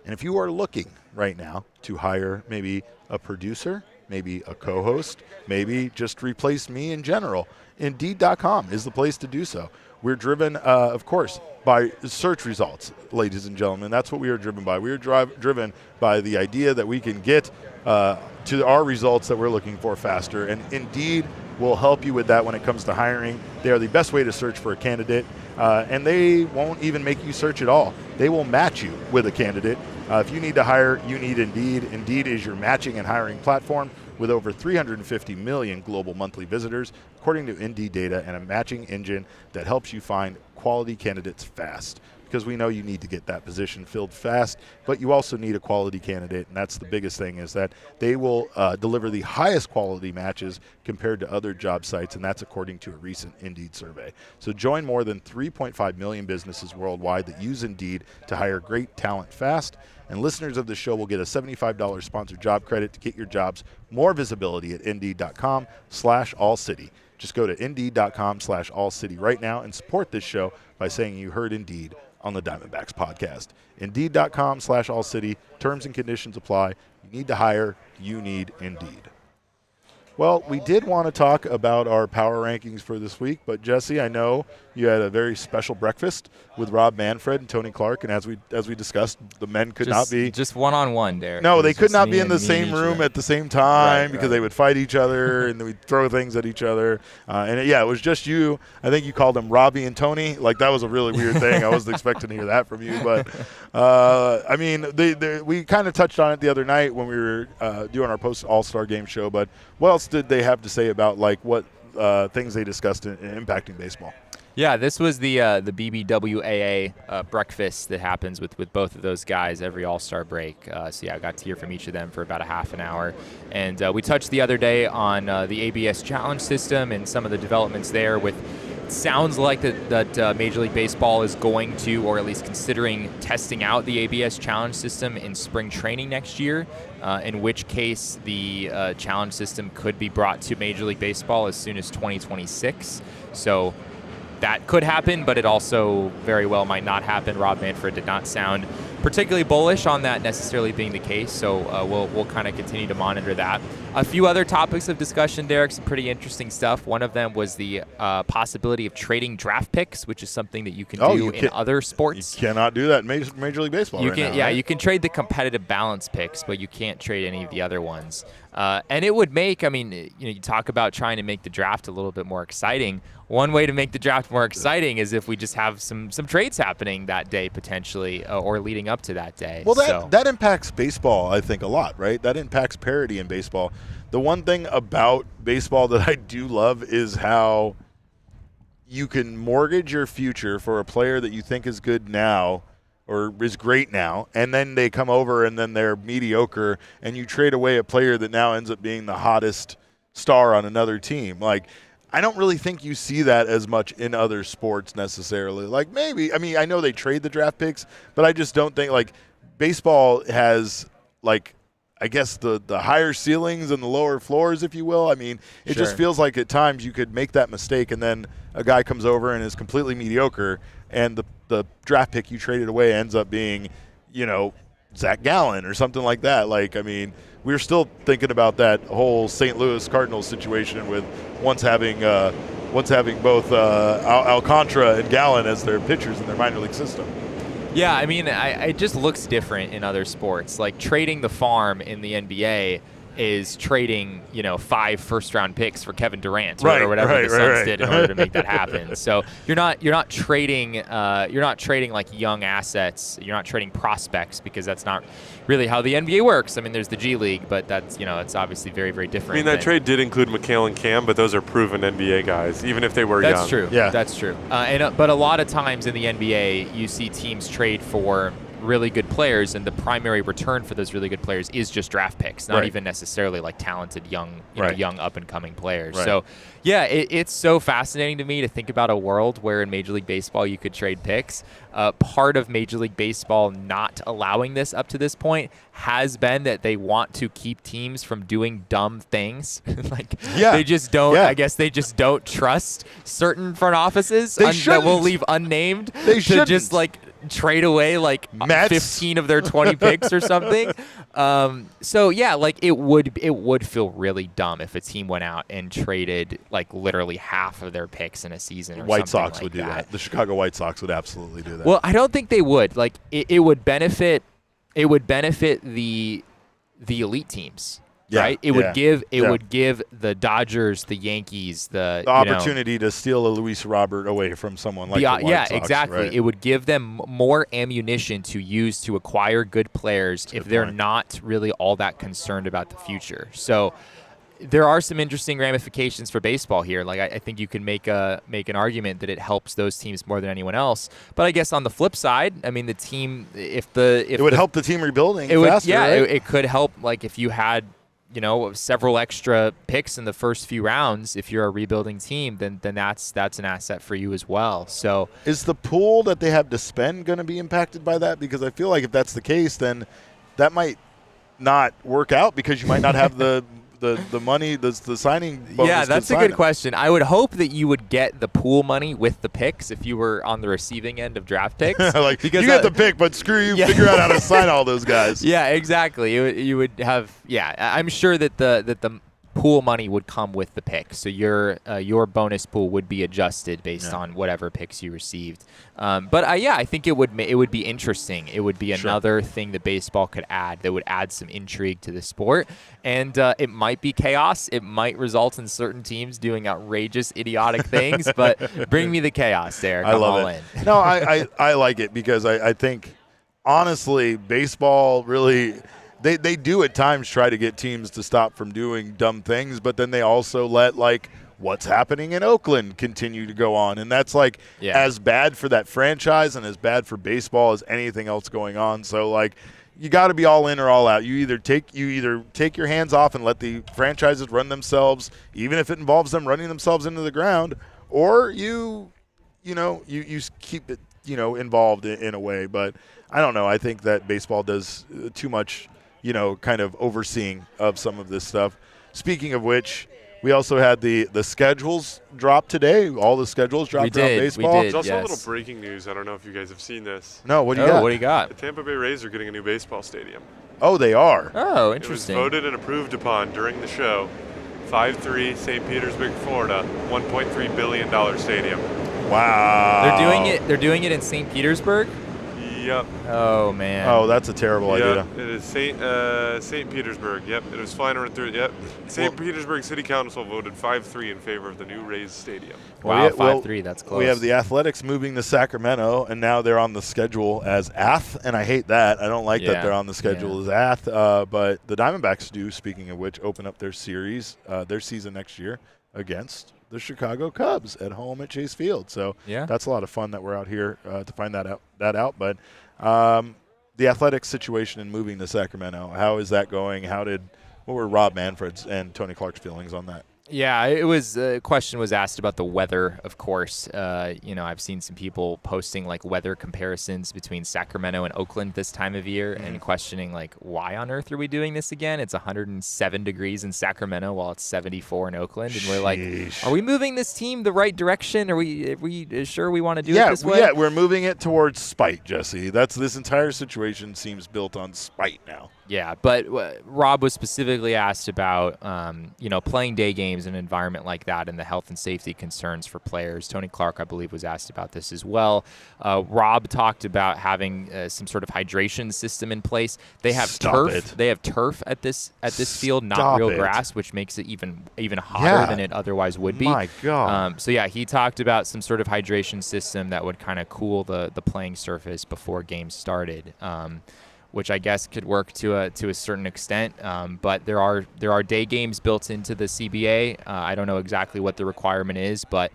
Speaker 1: And if you are looking right now to hire maybe a producer, maybe a co-host, maybe just replace me in general, Indeed.com is the place to do so. We're driven, of course, by search results, ladies and gentlemen. That's what we are driven by. We are driven by the idea that we can get to our results that we're looking for faster, and Indeed will help you with that when it comes to hiring. They are the best way to search for a candidate, and they won't even make you search at all. They will match you with a candidate. If you need to hire, you need Indeed. Indeed is your matching and hiring platform with over 350 million global monthly visitors, according to Indeed data, and a matching engine that helps you find quality candidates fast. Because we know you need to get that position filled fast, but you also need a quality candidate, and that's the biggest thing, is that they will deliver the highest quality matches compared to other job sites, and that's according to a recent Indeed survey. So join more than 3.5 million businesses worldwide that use Indeed to hire great talent fast, and listeners of the show will get a $75 sponsored job credit to get your jobs more visibility at Indeed.com/AllCity. Just go to Indeed.com/AllCity right now and support this show by saying you heard Indeed on the Diamondbacks podcast. Indeed.com/AllCity. Terms and conditions apply. You need to hire. You need Indeed. Well, we did want to talk about our power rankings for this week, but Jesse, I know you had a very special breakfast with Rob Manfred and Tony Clark, and as we discussed, the men could not be
Speaker 2: just one-on-one, Derek.
Speaker 1: No, they could not be in the same room at the same time because they would fight each other and they would throw things at each other. It was just you. I think you called them Robbie and Tony. Like, that was a really weird thing. I wasn't expecting to hear that from you, but we kind of touched on it the other night when we were doing our post All-Star game show. But what else did they have to say about what things they discussed in impacting baseball?
Speaker 2: Yeah, this was the BBWAA breakfast that happens with both of those guys every All-Star break. I got to hear from each of them for about a half an hour. And we touched the other day on the ABS challenge system and some of the developments there. It sounds like that Major League Baseball is going to, or at least considering, testing out the ABS challenge system in spring training next year, in which case the challenge system could be brought to Major League Baseball as soon as 2026. So that could happen, but it also very well might not happen. Rob Manfred did not sound particularly bullish on that necessarily being the case, so we'll kind of continue to monitor that. A few other topics of discussion, Derek, some pretty interesting stuff. One of them was the possibility of trading draft picks, which is something that you can do in other sports.
Speaker 1: You cannot do that in Major League Baseball right now, right?
Speaker 2: You can trade the competitive balance picks, but you can't trade any of the other ones. And it would make, you talk about trying to make the draft a little bit more exciting. One way to make the draft more exciting is if we just have some trades happening that day potentially, or leading up to that day.
Speaker 1: Well, that impacts baseball, I think, a lot, right? That impacts parity in baseball. The one thing about baseball that I do love is how you can mortgage your future for a player that you think is good now or is great now, and then they come over and then they're mediocre, and you trade away a player that now ends up being the hottest star on another team. Like, I don't really think you see that as much in other sports necessarily. Like, maybe, I know they trade the draft picks, but I just don't think, like, baseball has, like, I guess the higher ceilings and the lower floors, if you will. It just feels like at times you could make that mistake, and then a guy comes over and is completely mediocre, and the draft pick you traded away ends up being, Zach Gallen or something like that. Like, we're still thinking about that whole St. Louis Cardinals situation with once having both Alcantara and Gallen as their pitchers in their minor league system.
Speaker 2: Yeah, it just looks different in other sports. Like, trading the farm in the NBA is trading, 5 first-round picks for Kevin Durant or whatever the Suns did in order to make that happen. So you're not trading like young assets. You're not trading prospects, because that's not really how the NBA works. There's the G League, but that's it's obviously very, very different.
Speaker 3: That trade did include McHale and Cam, but those are proven NBA guys, even if they were young.
Speaker 2: That's true.
Speaker 1: Yeah,
Speaker 2: that's true. But a lot of times in the NBA, you see teams trade for really good players, and the primary return for those really good players is just draft picks, not even necessarily like talented young up and coming players.
Speaker 1: Right.
Speaker 2: So yeah, it's so fascinating to me to think about a world where in Major League Baseball you could trade picks. Part of Major League Baseball not allowing this up to this point has been that they want to keep teams from doing dumb things. They just don't. I guess they just don't trust certain front offices that will leave unnamed to just trade away 15 of their 20 picks or something. So yeah, it would feel really dumb if a team went out and traded literally half of their picks in a season. Or
Speaker 1: White Sox
Speaker 2: like
Speaker 1: would do that. The Chicago White Sox would absolutely do that.
Speaker 2: Well, I don't think they would. It would benefit. It would benefit the elite teams. Right, it would give the Dodgers, the Yankees, the
Speaker 1: opportunity to steal a Luis Robert away from someone like the White Sox,
Speaker 2: exactly.
Speaker 1: Right?
Speaker 2: It would give them more ammunition to use to acquire good players if they're not really all that concerned about the future. So there are some interesting ramifications for baseball here. I think you can make an argument that it helps those teams more than anyone else. But I guess on the flip side, the team, if it
Speaker 1: would help the team rebuilding faster.
Speaker 2: It could help. If you had several extra picks in the first few rounds, if you're a rebuilding team, then that's an asset for you as well. So
Speaker 1: is the pool that they have to spend going to be impacted by that? Because I feel like if that's the case, then that might not work out, because you might not have the money, the signing bonus.
Speaker 2: Yeah, that's a good question. I would hope that you would get the pool money with the picks if you were on the receiving end of draft picks.
Speaker 1: Because you get the pick, but screw you, figure out how to sign all those guys.
Speaker 2: Yeah, exactly. You would have. Yeah, I'm sure that the pool money would come with the pick, so your bonus pool would be adjusted based on whatever picks you received. But I think it would be interesting. It would be another thing that baseball could add that would add some intrigue to the sport, and it might be chaos. It might result in certain teams doing outrageous, idiotic things. But bring me the chaos, Derek.
Speaker 1: I love it. No, I like it, because I think honestly, baseball really. They do at times try to get teams to stop from doing dumb things, but then they also let what's happening in Oakland continue to go on, and that's as bad for that franchise and as bad for baseball as anything else going on. So you got to be all in or all out. You either take your hands off and let the franchises run themselves, even if it involves them running themselves into the ground, or you keep it involved in a way. But I don't know. I think that baseball does too much kind of overseeing of some of this stuff. Speaking of which, We also had the schedules drop today. All the schedules dropped around baseball.
Speaker 2: We did,
Speaker 3: There's also
Speaker 2: yes.
Speaker 3: a little breaking news. I don't know if you guys have seen this.
Speaker 1: No, what do you got?
Speaker 2: What do you got?
Speaker 3: The Tampa Bay Rays are getting a new baseball stadium.
Speaker 1: Oh, they are.
Speaker 2: Oh, interesting.
Speaker 3: It was voted and approved upon during the show. 5-3, St. Petersburg, Florida, $1.3 billion stadium.
Speaker 1: Wow.
Speaker 2: They're doing it in St. Petersburg?
Speaker 3: Yep.
Speaker 2: Oh, man.
Speaker 1: Oh, that's a terrible idea.
Speaker 3: It is St. Petersburg. Yep. It was flying around through. Yep. St. Petersburg City Council voted 5-3 in favor of the new Rays Stadium.
Speaker 2: Wow, 5-3. That's close.
Speaker 1: We have the Athletics moving to Sacramento, and now they're on the schedule as Ath, and I hate that. I don't like that they're on the schedule as Ath. But the Diamondbacks do, speaking of which, open up their season next year against the Chicago Cubs at home at Chase Field. So that's a lot of fun that we're out here to find that out. But the Athletics situation in moving to Sacramento, how is that going? What were Rob Manfred's and Tony Clark's feelings on that?
Speaker 2: Yeah, it was a question was asked about the weather, of course. I've seen some people posting like weather comparisons between Sacramento and Oakland this time of year and questioning like, why on earth are we doing this again? It's 107 degrees in Sacramento while it's 74 in Oakland. And we're like, are we moving this team the right direction? Are we sure we want to do it this way?
Speaker 1: Yeah, we're moving it towards spite, Jesse. This entire situation seems built on spite now.
Speaker 2: Yeah, but Rob was specifically asked about, playing day games in an environment like that and the health and safety concerns for players. Tony Clark, I believe, was asked about this as well. Rob talked about having some sort of hydration system in place. They have turf. They have turf at this field, not real grass, which makes it even hotter than it otherwise would be.
Speaker 1: My God.
Speaker 2: He talked about some sort of hydration system that would kind of cool the playing surface before games started. Which I guess could work to a certain extent, but there are day games built into the CBA. I don't know exactly what the requirement is, but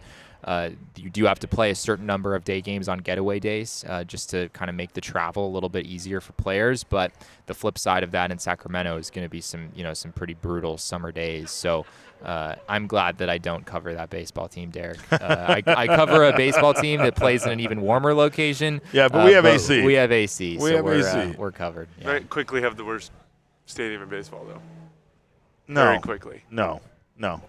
Speaker 2: you do have to play a certain number of day games on getaway days just to kind of make the travel a little bit easier for players. But the flip side of that in Sacramento is going to be some pretty brutal summer days. So I'm glad that I don't cover that baseball team, Derek. I cover a baseball team that plays in an even warmer location.
Speaker 1: Yeah, but we have AC.
Speaker 2: We have AC. We're covered.
Speaker 3: Yeah. Very quickly have the worst stadium in baseball, though.
Speaker 1: No.
Speaker 3: Very quickly.
Speaker 1: No,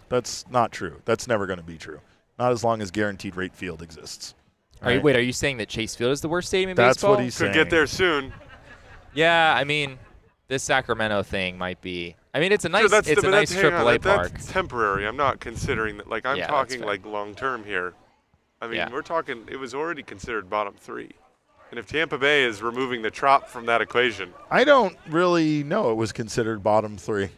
Speaker 1: that's not true. That's never going to be true. Not as long as Guaranteed Rate Field exists.
Speaker 2: Are you saying that Chase Field is the worst stadium in
Speaker 1: baseball?
Speaker 2: That's
Speaker 1: what he's saying.
Speaker 3: Could get there soon.
Speaker 2: Yeah, I mean, this Sacramento thing might be. I mean, it's a nice AAA park.
Speaker 3: That's temporary. I'm not considering that. Like, I'm talking like long term here. I mean, we're talking. It was already considered bottom 3, and if Tampa Bay is removing the Trop from that equation,
Speaker 1: I don't really know it was considered bottom 3.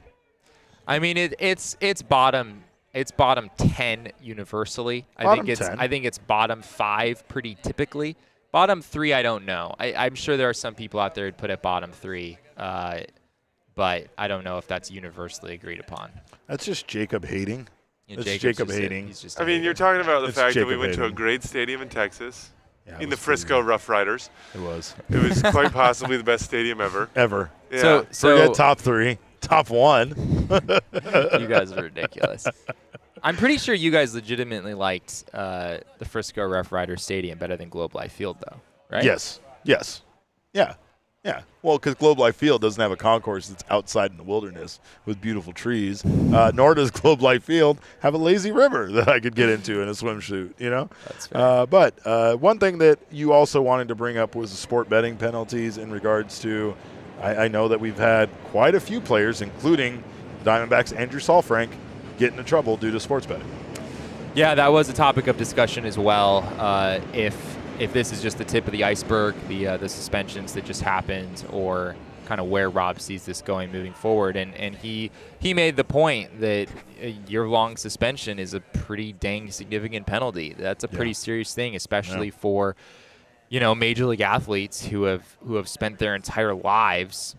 Speaker 2: I mean, it's bottom. It's bottom 10 universly. I think it's bottom 5 pretty typically. Bottom 3, I don't know. I'm sure there are some people out there who'd put it bottom 3, but I don't know if that's universally agreed upon.
Speaker 1: That's just Jacob hating.
Speaker 2: That's
Speaker 1: Jacob hating.
Speaker 3: I mean, you're talking about the fact that we went to a great stadium in Texas, in the Frisco Rough Riders.
Speaker 1: It was.
Speaker 3: It was quite possibly the best stadium ever.
Speaker 1: Ever.
Speaker 3: Yeah.
Speaker 2: So
Speaker 1: forget top 3. Top 1.
Speaker 2: You guys are ridiculous. I'm pretty sure you guys legitimately liked the Frisco Rough Riders Stadium better than Globe Life Field, though, right?
Speaker 1: Yes. Yeah. Well, because Globe Life Field doesn't have a concourse that's outside in the wilderness with beautiful trees, nor does Globe Life Field have a lazy river that I could get into in a swimsuit,
Speaker 2: That's fair.
Speaker 1: But one thing that you also wanted to bring up was the sport betting penalties in regards to I know that we've had quite a few players, including Diamondbacks' Andrew Saalfrank, get into trouble due to sports betting.
Speaker 2: Yeah, that was a topic of discussion as well. If this is just the tip of the iceberg, the suspensions that just happened, or kind of where Rob sees this going moving forward. And he made the point that a year-long suspension is a pretty dang significant penalty. That's a pretty serious thing, especially for major league athletes who have spent their entire lives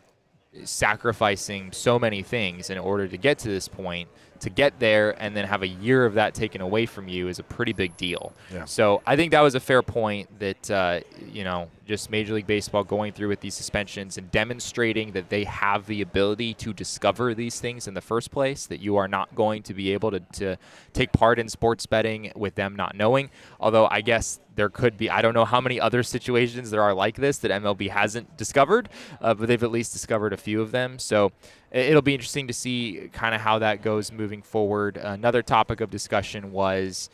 Speaker 2: sacrificing so many things in order to get to this point. To get there and then have a year of that taken away from you is a pretty big deal.
Speaker 1: Yeah.
Speaker 2: So I think that was a fair point that, just Major League Baseball going through with these suspensions and demonstrating that they have the ability to discover these things in the first place, that you are not going to be able to take part in sports betting with them not knowing. Although I guess there could be, I don't know how many other situations there are like this that MLB hasn't discovered, but they've at least discovered a few of them. So it'll be interesting to see kind of how that goes moving forward. Another topic of discussion was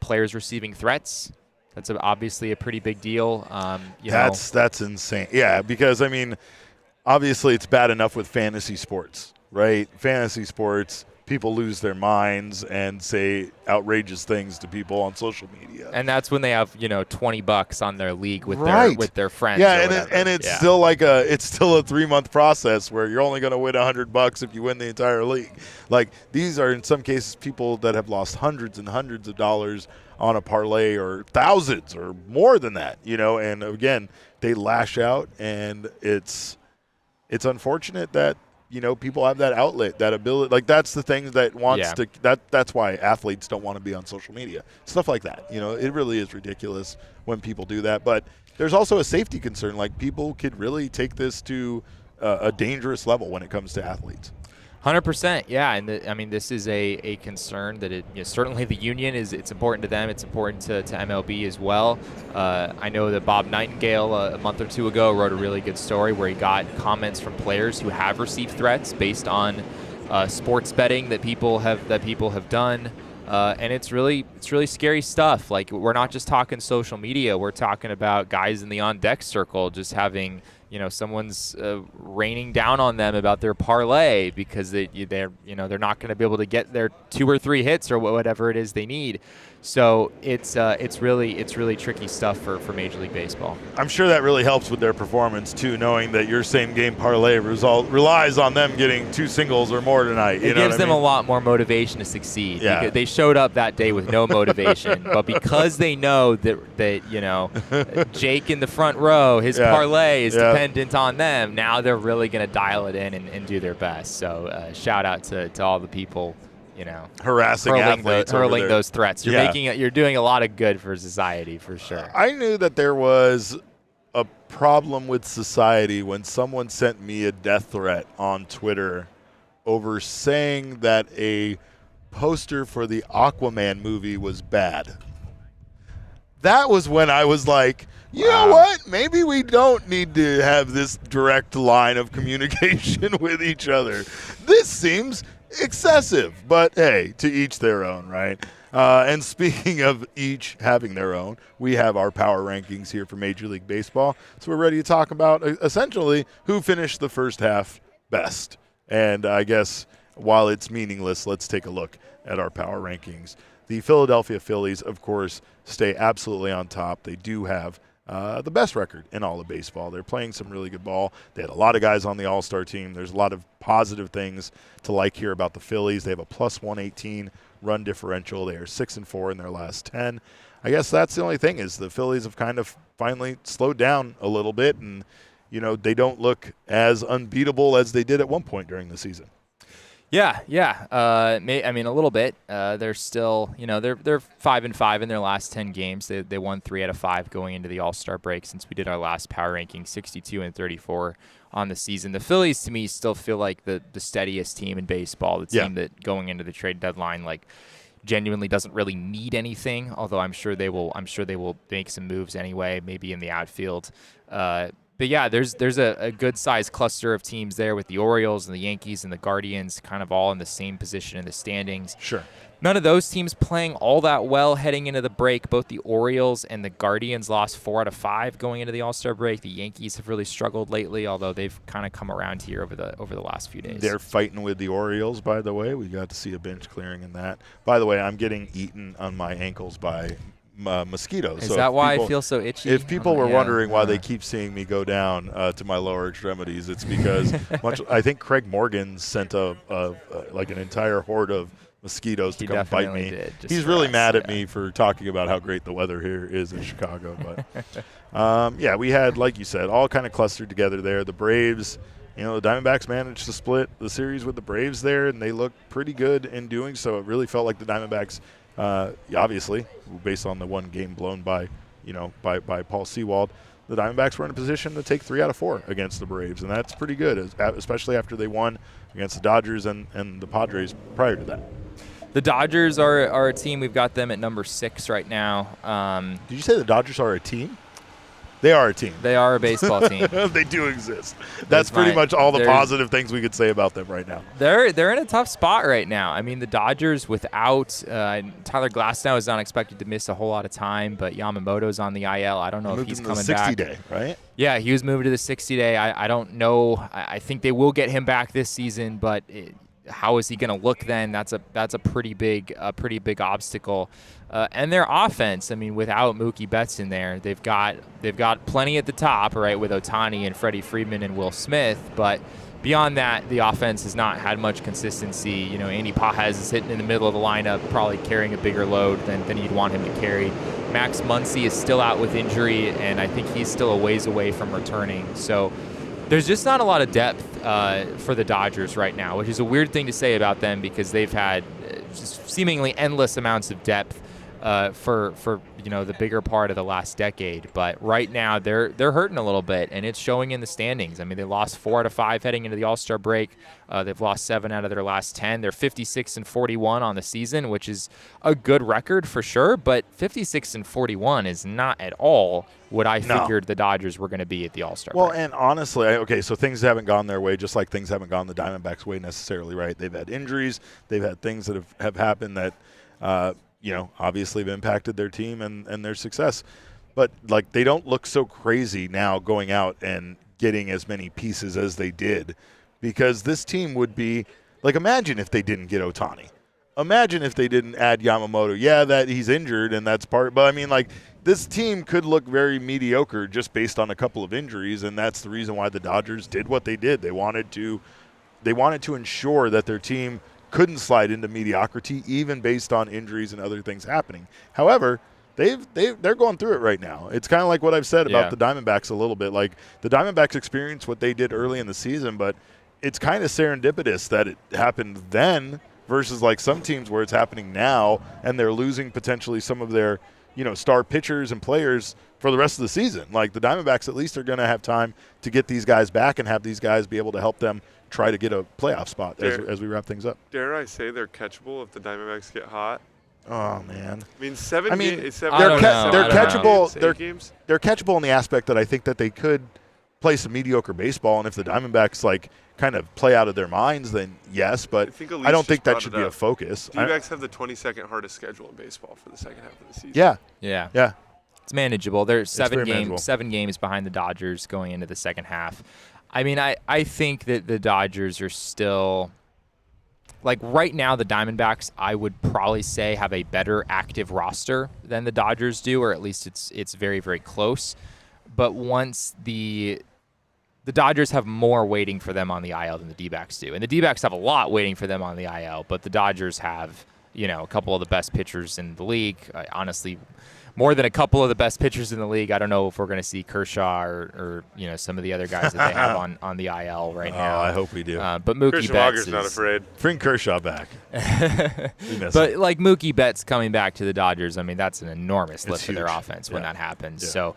Speaker 2: players receiving threats. That's obviously a pretty big deal.
Speaker 1: That's insane. Yeah, because, I mean, obviously it's bad enough with fantasy sports, right? Fantasy sports, people lose their minds and say outrageous things to people on social media.
Speaker 2: And that's when they have, $20 on their league with their friends.
Speaker 1: Yeah, and it's still it's still a 3-month process where you're only going to win $100 if you win the entire league. Like, these are in some cases people that have lost hundreds and hundreds of dollars on a parlay, or thousands or more than that, and again, they lash out, and it's unfortunate that people have that outlet, that ability. Like, that's the thing that wants to that's why athletes don't want to be on social media, stuff like that. It really is ridiculous when people do that. But there's also a safety concern. Like, people could really take this to a dangerous level when it comes to athletes.
Speaker 2: 100%, yeah, and this is a concern that certainly the union it's important to them. It's important to MLB as well. I know that Bob Nightingale a month or two ago wrote a really good story where he got comments from players who have received threats based on sports betting that people have done, and it's really scary stuff. Like, we're not just talking social media. We're talking about guys in the on deck circle just having. Someone's raining down on them about their parlay because they're not going to be able to get their 2 or 3 hits or whatever it is they need. So it's really tricky stuff for Major League Baseball.
Speaker 1: I'm sure that really helps with their performance too, knowing that your same game parlay result relies on them getting 2 singles or more tonight.
Speaker 2: It gives them a lot more motivation to succeed.
Speaker 1: Yeah.
Speaker 2: They showed up that day with no motivation, but because they know that Jake in the front row, his parlay is dependent on them. Now they're really going to dial it in and do their best. So shout out to all the people.
Speaker 1: Harassing athletes,
Speaker 2: hurling those threats. You're doing a lot of good for society, for sure.
Speaker 1: I knew that there was a problem with society when someone sent me a death threat on Twitter over saying that a poster for the Aquaman movie was bad. That was when I was like, you know what? Maybe we don't need to have this direct line of communication with each other. This seems excessive, but hey, to each their own, right? And speaking of each having their own, we have our power rankings here for Major League Baseball. So we're ready to talk about essentially who finished the first half best. And I guess while it's meaningless, let's take a look at our power rankings. The Philadelphia Phillies, of course, stay absolutely on top. They do have the best record in all of baseball. They're playing some really good ball. They had a lot of guys on the All-Star team. There's a lot of positive things to like here about the Phillies. They have a plus 118 run differential. They are 6-4 in their last 10. I guess that's the only thing is the Phillies have kind of finally slowed down a little bit, and they don't look as unbeatable as they did at one point during the season.
Speaker 2: Yeah. A little bit. They're still, they're 5-5 in their last 10 games. They won 3 out of 5 going into the All-Star break since we did our last power ranking, 62-34 on the season. The Phillies, to me, still feel like the steadiest team in baseball. The team that going into the trade deadline, genuinely doesn't really need anything. Although I'm sure they will make some moves anyway, maybe in the outfield. But yeah, there's a good-sized cluster of teams there with the Orioles and the Yankees and the Guardians kind of all in the same position in the standings.
Speaker 1: Sure.
Speaker 2: None of those teams playing all that well heading into the break. Both the Orioles and the Guardians lost 4 out of 5 going into the All-Star break. The Yankees have really struggled lately, although they've kind of come around here over the last few days.
Speaker 1: They're fighting with the Orioles, by the way. We got to see a bench clearing in that. By the way, I'm getting eaten on my ankles by mosquitoes.
Speaker 2: Is that why I feel so itchy?
Speaker 1: If people were wondering why they keep seeing me go down to my lower extremities, it's because I think Craig Morgan sent an entire horde of mosquitoes to come bite me. He's really mad at me for talking about how great the weather here is in Chicago. But we had, like you said, all kind of clustered together there. The Braves, the Diamondbacks managed to split the series with the Braves there, and they looked pretty good in doing so. It really felt like the Diamondbacks, obviously, based on the one game blown by Paul Sewald, the Diamondbacks were in a position to take 3 out of 4 against the Braves, and that's pretty good, especially after they won against the Dodgers and the Padres prior to that.
Speaker 2: The Dodgers are a team. We've got them at number 6 right now.
Speaker 1: Did you say the Dodgers are a team? They are a team.
Speaker 2: They are a baseball team.
Speaker 1: They do exist. That's pretty much all the positive things we could say about them right now.
Speaker 2: They're in a tough spot right now. I mean, the Dodgers without Tyler Glasnow is not expected to miss a whole lot of time, but Yamamoto's on the IL. I don't know if he's coming back.
Speaker 1: 60-day, right?
Speaker 2: Yeah, he was moved to the 60-day. I don't know. I think they will get him back this season, but how is he going to look then? That's a pretty big obstacle. And their offense, I mean, without Mookie Betts in there, they've got plenty at the top, right, with Ohtani and Freddie Freeman and Will Smith. But beyond that, the offense has not had much consistency. You know, Andy Pajes is hitting in the middle of the lineup, probably carrying a bigger load than you'd want him to carry. Max Muncy is still out with injury, and I think he's still a ways away from returning. So there's just not a lot of depth for the Dodgers right now, which is a weird thing to say about them because they've had just seemingly endless amounts of depth for the bigger part of the last decade. But right now they're hurting a little bit, and it's showing in the standings. I mean, they lost 4 out of 5 heading into the All-Star break. They've lost 7 out of their last 10. They're 56-41 on the season, which is a good record for sure. But 56-41 is not at all what I figured the Dodgers were going to be at the All-Star break.
Speaker 1: Well, and honestly, so things haven't gone their way, just like things haven't gone the Diamondbacks' way necessarily, right? They've had injuries. They've had things that have happened that obviously have impacted their team and their success. But, like, they don't look so crazy now going out and getting as many pieces as they did, because this team would be – like, imagine if they didn't get Ohtani. Imagine if they didn't add Yamamoto. Yeah, that he's injured, and that's part – but, I mean, like, this team could look very mediocre just based on a couple of injuries, and that's the reason why the Dodgers did what they did. They wanted to ensure that their team – couldn't slide into mediocrity even based on injuries and other things happening. However, they're going through it right now. It's kind of like what I've said about the Diamondbacks a little bit. Like, the Diamondbacks experienced what they did early in the season, but it's kind of serendipitous that it happened then versus like some teams where it's happening now and they're losing potentially some of their star pitchers and players for the rest of the season. Like, the Diamondbacks at least are going to have time to get these guys back and have these guys be able to help them try to get a playoff spot as we wrap things up.
Speaker 3: Dare I say they're catchable if the Diamondbacks get hot?
Speaker 1: Oh, man.
Speaker 3: I mean, they're
Speaker 1: catchable. They're catchable in the aspect that I think that they could play some mediocre baseball, and if the Diamondbacks kind of play out of their minds, then yes, but I don't think that should be a focus.
Speaker 3: D-backs have the 22nd hardest schedule in baseball for the second half of the season.
Speaker 1: Yeah.
Speaker 2: It's manageable. They're 7 games behind the Dodgers going into the second half. I mean, I think that the Dodgers are still – like, right now the Diamondbacks, I would probably say, have a better active roster than the Dodgers do, or at least it's very, very close. But once the Dodgers have more waiting for them on the IL than the D-backs do. And the D-backs have a lot waiting for them on the IL, but the Dodgers have, a couple of the best pitchers in the league. Honestly, more than a couple of the best pitchers in the league. I don't know if we're going to see Kershaw or some of the like guys that they have on the IL right now.
Speaker 1: I hope we do.
Speaker 2: But Mookie
Speaker 3: Christian
Speaker 2: Betts
Speaker 3: Walker's not afraid.
Speaker 1: Bring Kershaw back.
Speaker 2: But like Mookie Betts coming back to the Dodgers, I mean, that's an enormous lift for their offense when that happens. Yeah. So.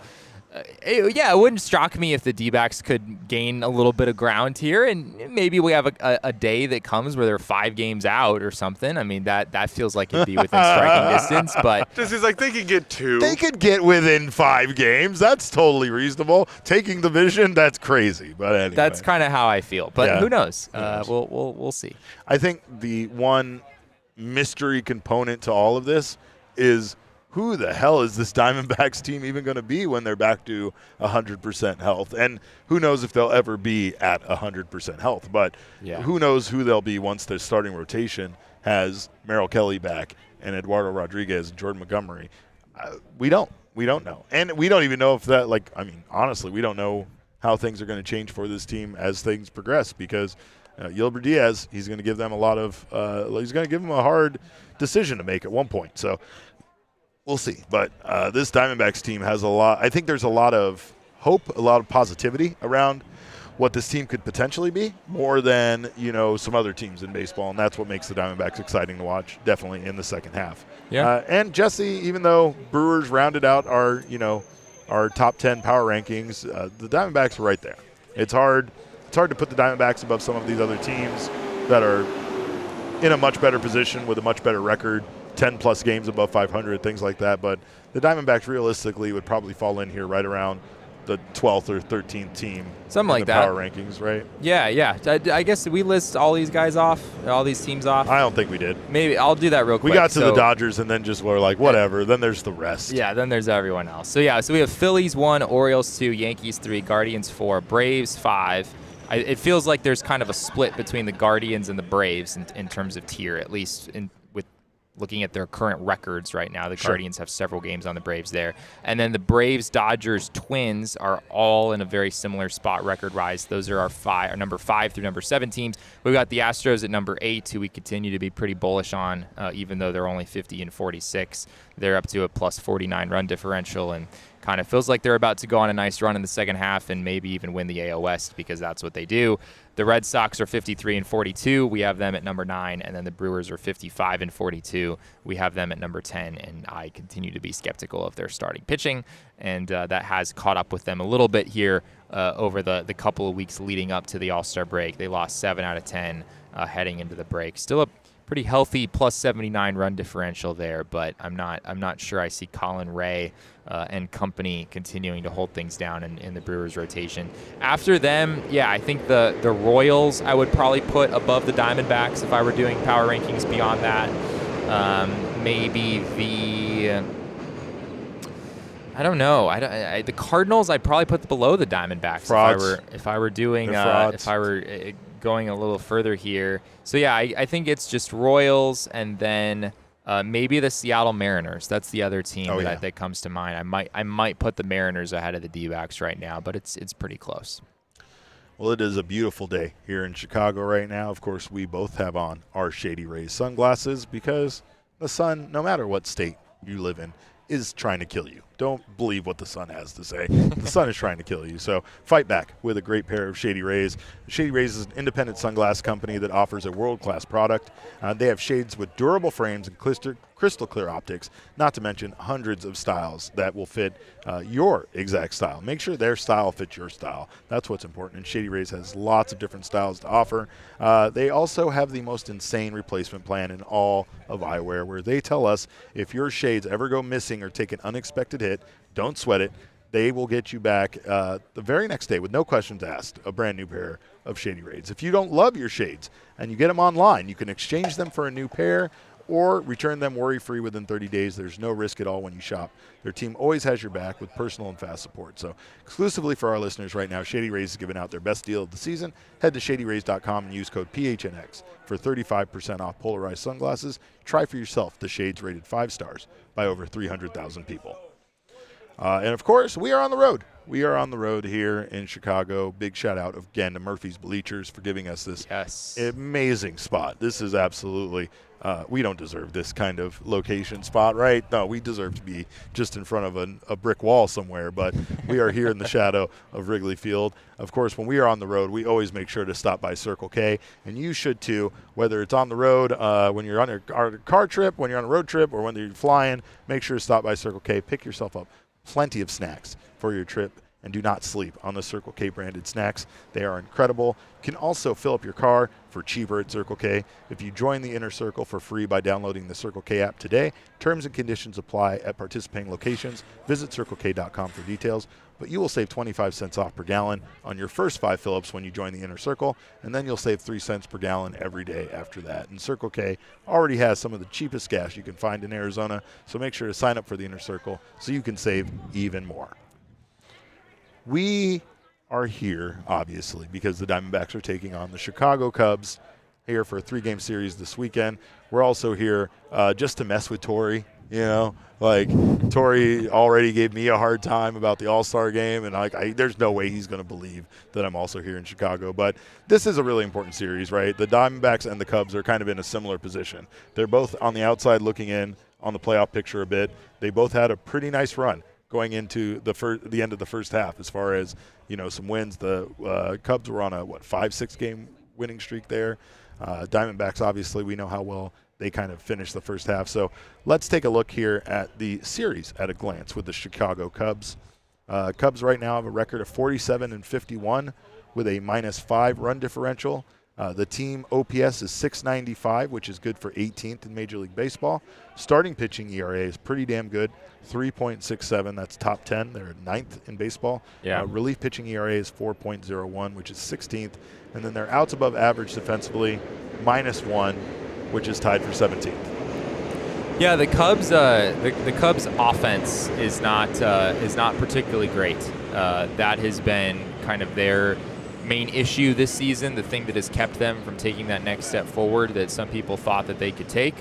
Speaker 2: It wouldn't shock me if the D-backs could gain a little bit of ground here, and maybe we have a day that comes where they're 5 games out or something. I mean, that feels like it'd be within striking distance, but
Speaker 3: this is like they could get 2.
Speaker 1: They could get within 5 games. That's totally reasonable. Taking the vision, that's crazy. But anyway,
Speaker 2: that's kind of how I feel. But who knows? We'll see.
Speaker 1: I think the one mystery component to all of this is, who the hell is this Diamondbacks team even going to be when they're back to 100% health? And who knows if they'll ever be at 100% health. But who knows who they'll be once their starting rotation has Merrill Kelly back and Eduardo Rodriguez and Jordan Montgomery. We don't know. And we don't even know if that, honestly, we don't know how things are going to change for this team as things progress, because Yilber Diaz, he's going to give them a hard decision to make at one point. So we'll see. But this Diamondbacks team has a lot. I think there's a lot of hope, a lot of positivity around what this team could potentially be, more than some other teams in baseball, and that's what makes the Diamondbacks exciting to watch, definitely in the second half.
Speaker 2: Yeah.
Speaker 1: And Jesse, even though Brewers rounded out our top 10 power rankings, the Diamondbacks are right there. It's hard to put the Diamondbacks above some of these other teams that are in a much better position with a much better record, 10-plus games above 500, things like that. But the Diamondbacks realistically would probably fall in here right around the 12th or 13th team.
Speaker 2: Something like
Speaker 1: in the
Speaker 2: that.
Speaker 1: Power rankings, right?
Speaker 2: Yeah. I guess we list all these guys off, all these teams off.
Speaker 1: I don't think we did.
Speaker 2: Maybe I'll do that real quick.
Speaker 1: We got to the Dodgers and then just were like, whatever. Then there's the rest.
Speaker 2: Yeah, then there's everyone else. So we have Phillies 1, Orioles 2, Yankees 3, Guardians 4, Braves 5. It feels like there's kind of a split between the Guardians and the Braves in terms of tier, at least with looking at their current records right now. The Guardians have several games on the Braves there. And then the Braves, Dodgers, Twins are all in a very similar spot record-wise. Those are our number 5 through number 7 teams. We've got the Astros at number 8, who we continue to be pretty bullish on, even though they're only 50 and 46. They're up to a plus 49 run differential, and kind of feels like they're about to go on a nice run in the second half and maybe even win the AL West, because that's what they do. The Red Sox are 53 and 42. We have them at number 9, and then the Brewers are 55 and 42. We have them at number 10, and I continue to be skeptical of their starting pitching, and that has caught up with them a little bit here over the couple of weeks leading up to the All-Star break. They lost 7 out of 10 heading into the break. Still a pretty healthy plus 79 run differential there, but I'm not sure I see Colin Ray and company continuing to hold things down in the Brewers rotation. After them, I think the Royals I would probably put above the Diamondbacks if I were doing power rankings beyond that. Maybe I don't know. The Cardinals I'd probably put below the Diamondbacks if I were doing going a little further here. So I think it's just Royals, and then maybe the Seattle Mariners. That's the other team that comes to mind. I might put the Mariners ahead of the D-backs right now, but it's pretty close.
Speaker 1: Well, it is a beautiful day here in Chicago right now. Of course, we both have on our Shady Rays sunglasses because the sun, no matter what state you live in, is trying to kill you. Don't believe what the sun has to say. The sun is trying to kill you. So fight back with a great pair of Shady Rays. Shady Rays is an independent sunglass company that offers a world-class product. They have shades with durable frames and crystal clear optics, not to mention hundreds of styles that will fit your exact style. Make sure their style fits your style. That's what's important. And Shady Rays has lots of different styles to offer. They also have the most insane replacement plan in all of eyewear, where they tell us if your shades ever go missing or take an unexpected hit, don't sweat it. They will get you back the very next day with no questions asked, a brand new pair of Shady Rays. If you don't love your shades and you get them online, you can exchange them for a new pair or return them worry-free within 30 days. There's no risk at all when you shop. Their team always has your back with personal and fast support. So exclusively for our listeners right now, Shady Rays is giving out their best deal of the season. Head to shadyrays.com and use code PHNX for 35% off polarized sunglasses. Try for yourself the shades rated 5 stars by over 300,000 people. And, of course, we are on the road. We are on the road here in Chicago. Big shout-out again to Murphy's Bleachers for giving us this amazing spot. This is absolutely we don't deserve this kind of location spot, right? No, we deserve to be just in front of a brick wall somewhere, but we are here in the shadow of Wrigley Field. Of course, when we are on the road, we always make sure to stop by Circle K, and you should too, whether it's on the road, when you're on a car trip, when you're on a road trip, or when you're flying, make sure to stop by Circle K, pick yourself up plenty of snacks for your trip, and do not sleep on the Circle K branded snacks. They are incredible. You can also fill up your car for cheaper at Circle K if you join the Inner Circle for free by downloading the Circle K app today. Terms and conditions apply at participating locations. Visit CircleK.com for details. But you will save 25 cents off per gallon on your first 5 fill-ups when you join the Inner Circle, and then you'll save 3 cents per gallon every day after that. And Circle K already has some of the cheapest gas you can find in Arizona, so make sure to sign up for the Inner Circle so you can save even more. We are here, obviously, because the Diamondbacks are taking on the Chicago Cubs here for a 3-game series this weekend. We're also here just to mess with Tori, you know. Like, Tori already gave me a hard time about the All-Star game, and there's no way he's going to believe that I'm also here in Chicago. But this is a really important series, right? The Diamondbacks and the Cubs are kind of in a similar position. They're both on the outside looking in on the playoff picture a bit. They both had a pretty nice run going into the end of the first half as far as, some wins. The Cubs were on a 5-6 game winning streak there. Diamondbacks, obviously, we know how well they kind of finished the first half. So let's take a look here at the series at a glance with the Chicago Cubs. Cubs right now have a record of 47 and 51 with a -5 run differential. The team OPS is 695, which is good for 18th in Major League Baseball. Starting pitching ERA is pretty damn good, 3.67. That's top 10. They're 9th in baseball.
Speaker 2: Yeah.
Speaker 1: Relief pitching ERA is 4.01, which is 16th. And then they're outs above average defensively, -1, which is tied for 17th.
Speaker 2: Yeah, the Cubs. The Cubs' offense is not particularly great. That has been kind of their main issue this season, the thing that has kept them from taking that next step forward that some people thought that they could take.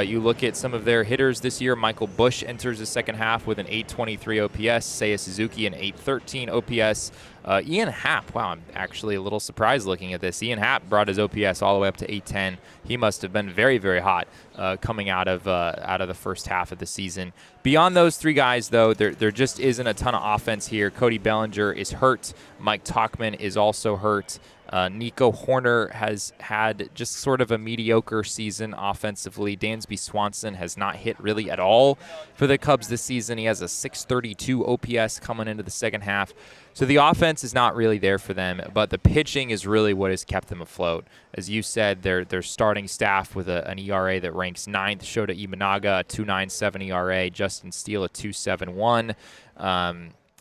Speaker 2: You look at some of their hitters this year. Michael Busch enters the second half with an 823 OPS. Seiya Suzuki an 813 OPS. Ian Happ, wow, I'm actually a little surprised looking at this. Ian Happ brought his OPS all the way up to 810. He must have been very, very hot coming out of the first half of the season. Beyond those three guys, though, there just isn't a ton of offense here. Cody Bellinger is hurt. Mike Tauchman is also hurt. Nico Horner has had just sort of a mediocre season offensively. Dansby Swanson has not hit really at all for the Cubs this season. He has a 632 OPS coming into the second half. So the offense is not really there for them, but the pitching is really what has kept them afloat. As you said, their starting staff with an ERA that ranks 9th, Shota Imanaga, a 2.97 ERA, Justin Steele, a 2.71.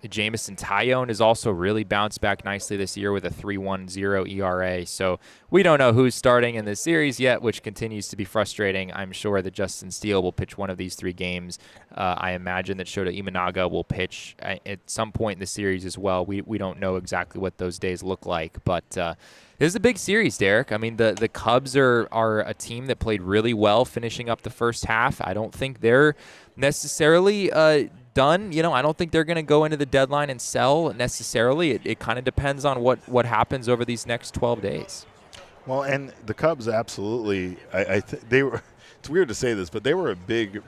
Speaker 2: Jameson Taillon has also really bounced back nicely this year with a 3.10 ERA. So we don't know who's starting in this series yet, which continues to be frustrating. I'm sure that Justin Steele will pitch one of these 3 games. I imagine that Shota Imanaga will pitch at some point in the series as well. We don't know exactly what those days look like, but this is a big series, Derek. I mean, the Cubs are a team that played really well finishing up the first half. I don't think they're necessarily done. I don't think they're going to go into the deadline and sell necessarily. It kind of depends on what happens over these next 12 days.
Speaker 1: Well, and the Cubs absolutely, they were, it's weird to say this, but they were a big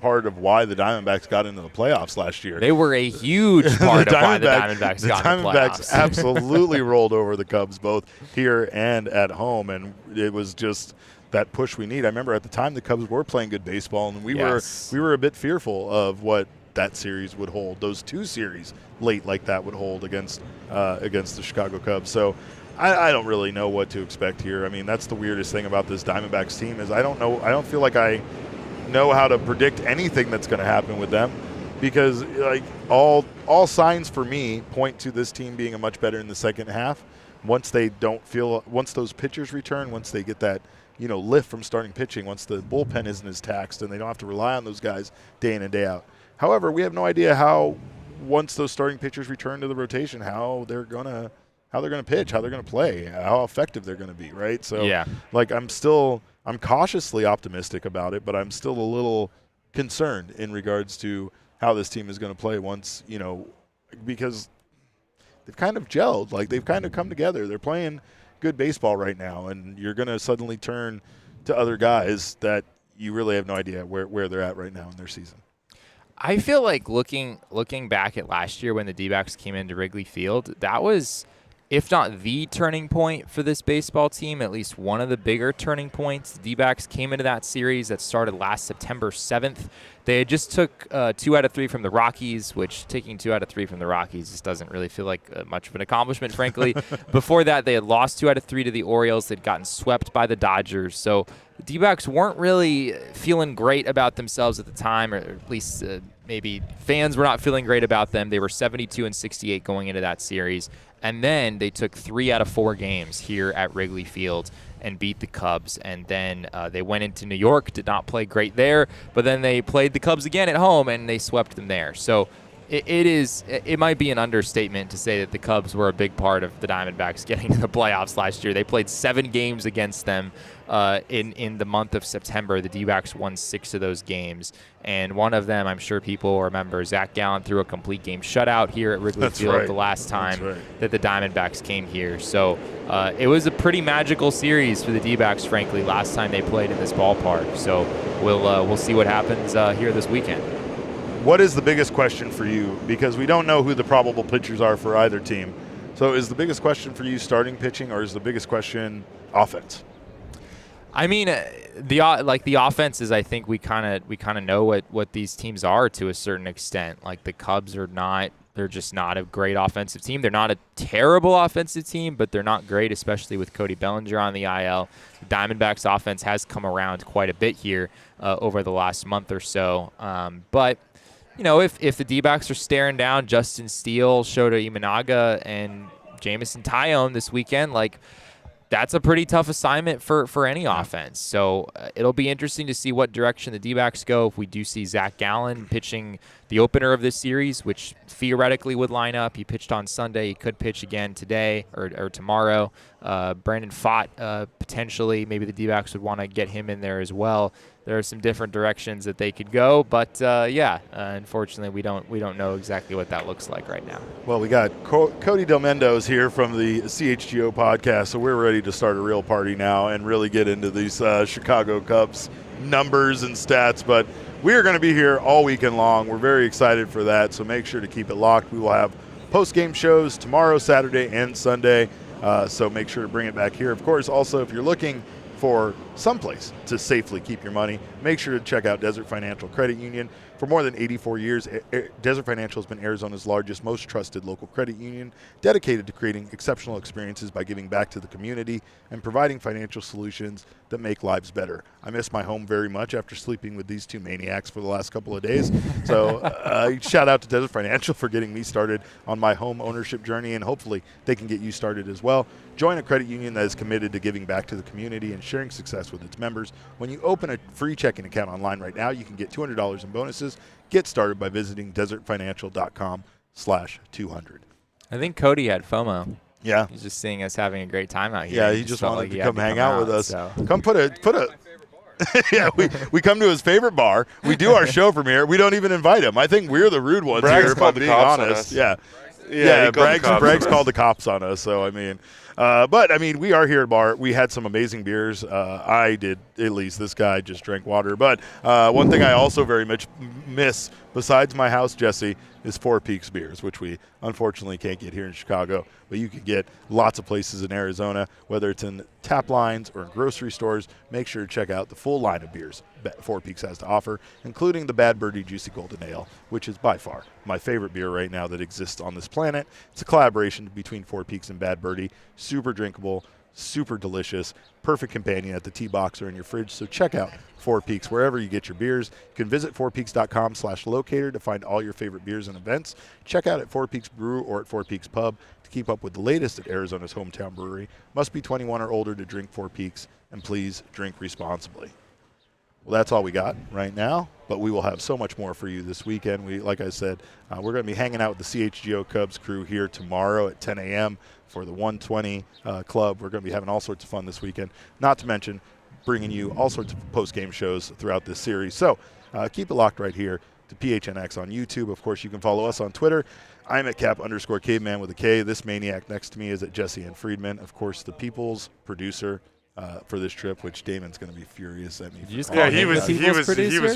Speaker 1: part of why the Diamondbacks got into the playoffs last year.
Speaker 2: They were a huge part of why the Diamondbacks got into the playoffs.
Speaker 1: The Diamondbacks absolutely rolled over the Cubs both here and at home, and it was just that push we need. I remember at the time the Cubs were playing good baseball, and we were a bit fearful of what that series would hold. Those 2 series late like that would hold against the Chicago Cubs. So I don't really know what to expect here. I mean, that's the weirdest thing about this Diamondbacks team is I don't feel like I know how to predict anything that's going to happen with them, because like all signs for me point to this team being a much better in the second half. Once those pitchers return, once they get that lift from starting pitching, once the bullpen isn't as taxed and they don't have to rely on those guys day in and day out. However, we have no idea how, once those starting pitchers return to the rotation, how they're gonna pitch, how they're gonna play, how effective they're gonna be, right? So, I'm cautiously optimistic about it, but I'm still a little concerned in regards to how this team is gonna play once, because they've kind of gelled, like they've kind of come together. They're playing good baseball right now, and you're gonna suddenly turn to other guys that you really have no idea where they're at right now in their season.
Speaker 2: I feel like looking back at last year when the D-backs came into Wrigley Field, that was, if not the turning point for this baseball team, at least one of the bigger turning points. The D-backs came into that series that started last September 7th. They had just took 2 out of 3 from the Rockies, which taking 2 out of 3 from the Rockies just doesn't really feel like much of an accomplishment, frankly. Before that, they had lost 2 out of 3 to the Orioles. They'd gotten swept by the Dodgers. So the D-backs weren't really feeling great about themselves at the time, or at least maybe fans were not feeling great about them. They were 72-68 going into that series. And then they took 3 out of 4 games here at Wrigley Field and beat the Cubs. And then they went into New York, did not play great there, but then they played the Cubs again at home and they swept them there. So it might be an understatement to say that the Cubs were a big part of the Diamondbacks getting to the playoffs last year. They played 7 games against them in the month of September. The D-backs won 6 of those games, and one of them, I'm sure people remember, Zach Gallen threw a complete game shutout here at Wrigley Field the last time that the Diamondbacks came here. So it was a pretty magical series for the D-backs, frankly, last time they played in this ballpark. So we'll see what happens here this weekend.
Speaker 1: What is the biggest question for you? Because we don't know who the probable pitchers are for either team. So is the biggest question for you starting pitching, or is the biggest question offense?
Speaker 2: I mean, the offenses, I think we kind of know what these teams are to a certain extent. Like the Cubs are not They're just not a great offensive team. They're not a terrible offensive team, but they're not great, especially with Cody Bellinger on the IL. The Diamondbacks offense has come around quite a bit here over the last month or so. But, if the D-backs are staring down Justin Steele, Shota Imanaga, and Jameson Taillon this weekend, that's a pretty tough assignment for any offense. So it'll be interesting to see what direction the D-backs go. If we do see Zach Gallen pitching the opener of this series, which theoretically would line up. He pitched on Sunday. He could pitch again today or tomorrow. Brandon Pfaadt, potentially. Maybe the D-backs would want to get him in there as well. There are some different directions that they could go, but unfortunately, we don't know exactly what that looks like right now.
Speaker 1: Well, we got Cody Del Mendo's here from the CHGO podcast, so we're ready to start a real party now and really get into these Chicago Cubs numbers and stats. But we are going to be here all weekend long. We're very excited for that, so make sure to keep it locked. We will have post-game shows tomorrow, Saturday, and Sunday, so make sure to bring it back here. Of course, also, if you're looking for someplace to safely keep your money, make sure to check out Desert Financial Credit Union. For more than 84 years, Desert Financial has been Arizona's largest, most trusted local credit union, dedicated to creating exceptional experiences by giving back to the community and providing financial solutions that make lives better. I miss my home very much after sleeping with these two maniacs for the last couple of days. So shout out to Desert Financial for getting me started on my home ownership journey, and hopefully they can get you started as well. Join a credit union that is committed to giving back to the community and sharing success with its members. When you open a free checking account online right now, you can get $200 in bonuses. Get started by visiting desertfinancial.com/200.
Speaker 2: I think Cody had FOMO.
Speaker 1: Yeah.
Speaker 2: He's just seeing us having a great time out here.
Speaker 1: Yeah, he just wanted to come hang out with us. So. Come put a yeah, we come to his favorite bar. We do our show from here. We don't even invite him. I think we're the rude ones here, if I'm being honest. Yeah, Bragg's called the cops on us. So, but we are here at bar. We had some amazing beers. I did, at least. This guy just drank water. But one thing I also very much miss, besides my house, Jesse, is Four Peaks beers, which we unfortunately can't get here in Chicago. But you can get lots of places in Arizona, whether it's in tap lines or in grocery stores. Make sure to check out the full line of beers Four Peaks has to offer, including the Bad Birdie Juicy Golden Ale, which is by far my favorite beer right now that exists on this planet. It's a collaboration between Four Peaks and Bad Birdie. Super drinkable, super delicious, perfect companion at the tea box or in your fridge. So check out Four Peaks wherever you get your beers. You can visit fourpeaks.com/locator to find all your favorite beers and events. Check out at Four Peaks Brew or at Four Peaks Pub to keep up with the latest at Arizona's hometown brewery. Must be 21 or older to drink Four Peaks, and please drink responsibly. Well, that's all we got right now, but we will have so much more for you this weekend. Like I said, we're going to be hanging out with the CHGO Cubs crew here tomorrow at 10 a.m. for the 120 Club. We're going to be having all sorts of fun this weekend, not to mention bringing you all sorts of post-game shows throughout this series. So keep it locked right here to PHNX on YouTube. Of course, you can follow us on Twitter. I'm at Cap_Caveman with a K. This maniac next to me is at Jesse and Friedman. Of course, the people's producer for this trip, which Damon's going to be furious at me.
Speaker 3: He was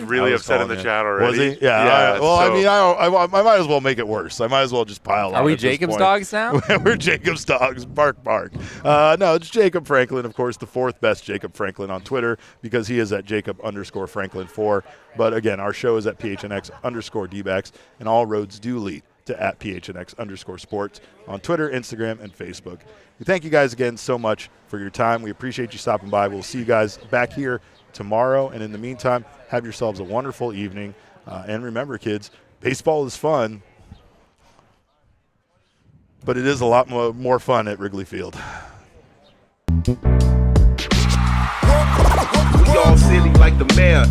Speaker 3: really upset in the chat already.
Speaker 1: Was he? Yeah. I might as well make it worse. I might as well just pile on.
Speaker 2: Are we Jacob's dogs now?
Speaker 1: We're Jacob's dogs. Bark, bark. No, it's Jacob Franklin, of course, the fourth best Jacob Franklin on Twitter, because he is at Jacob_Franklin4. But again, our show is at PHNX_DBacks, and all roads do lead to at PHNX_sports on Twitter, Instagram, and Facebook. We thank you guys again so much for your time. We appreciate you stopping by. We'll see you guys back here tomorrow. And in the meantime, have yourselves a wonderful evening. And remember, kids, baseball is fun, but it is a lot more fun at Wrigley Field.
Speaker 4: We all silly like the mayor.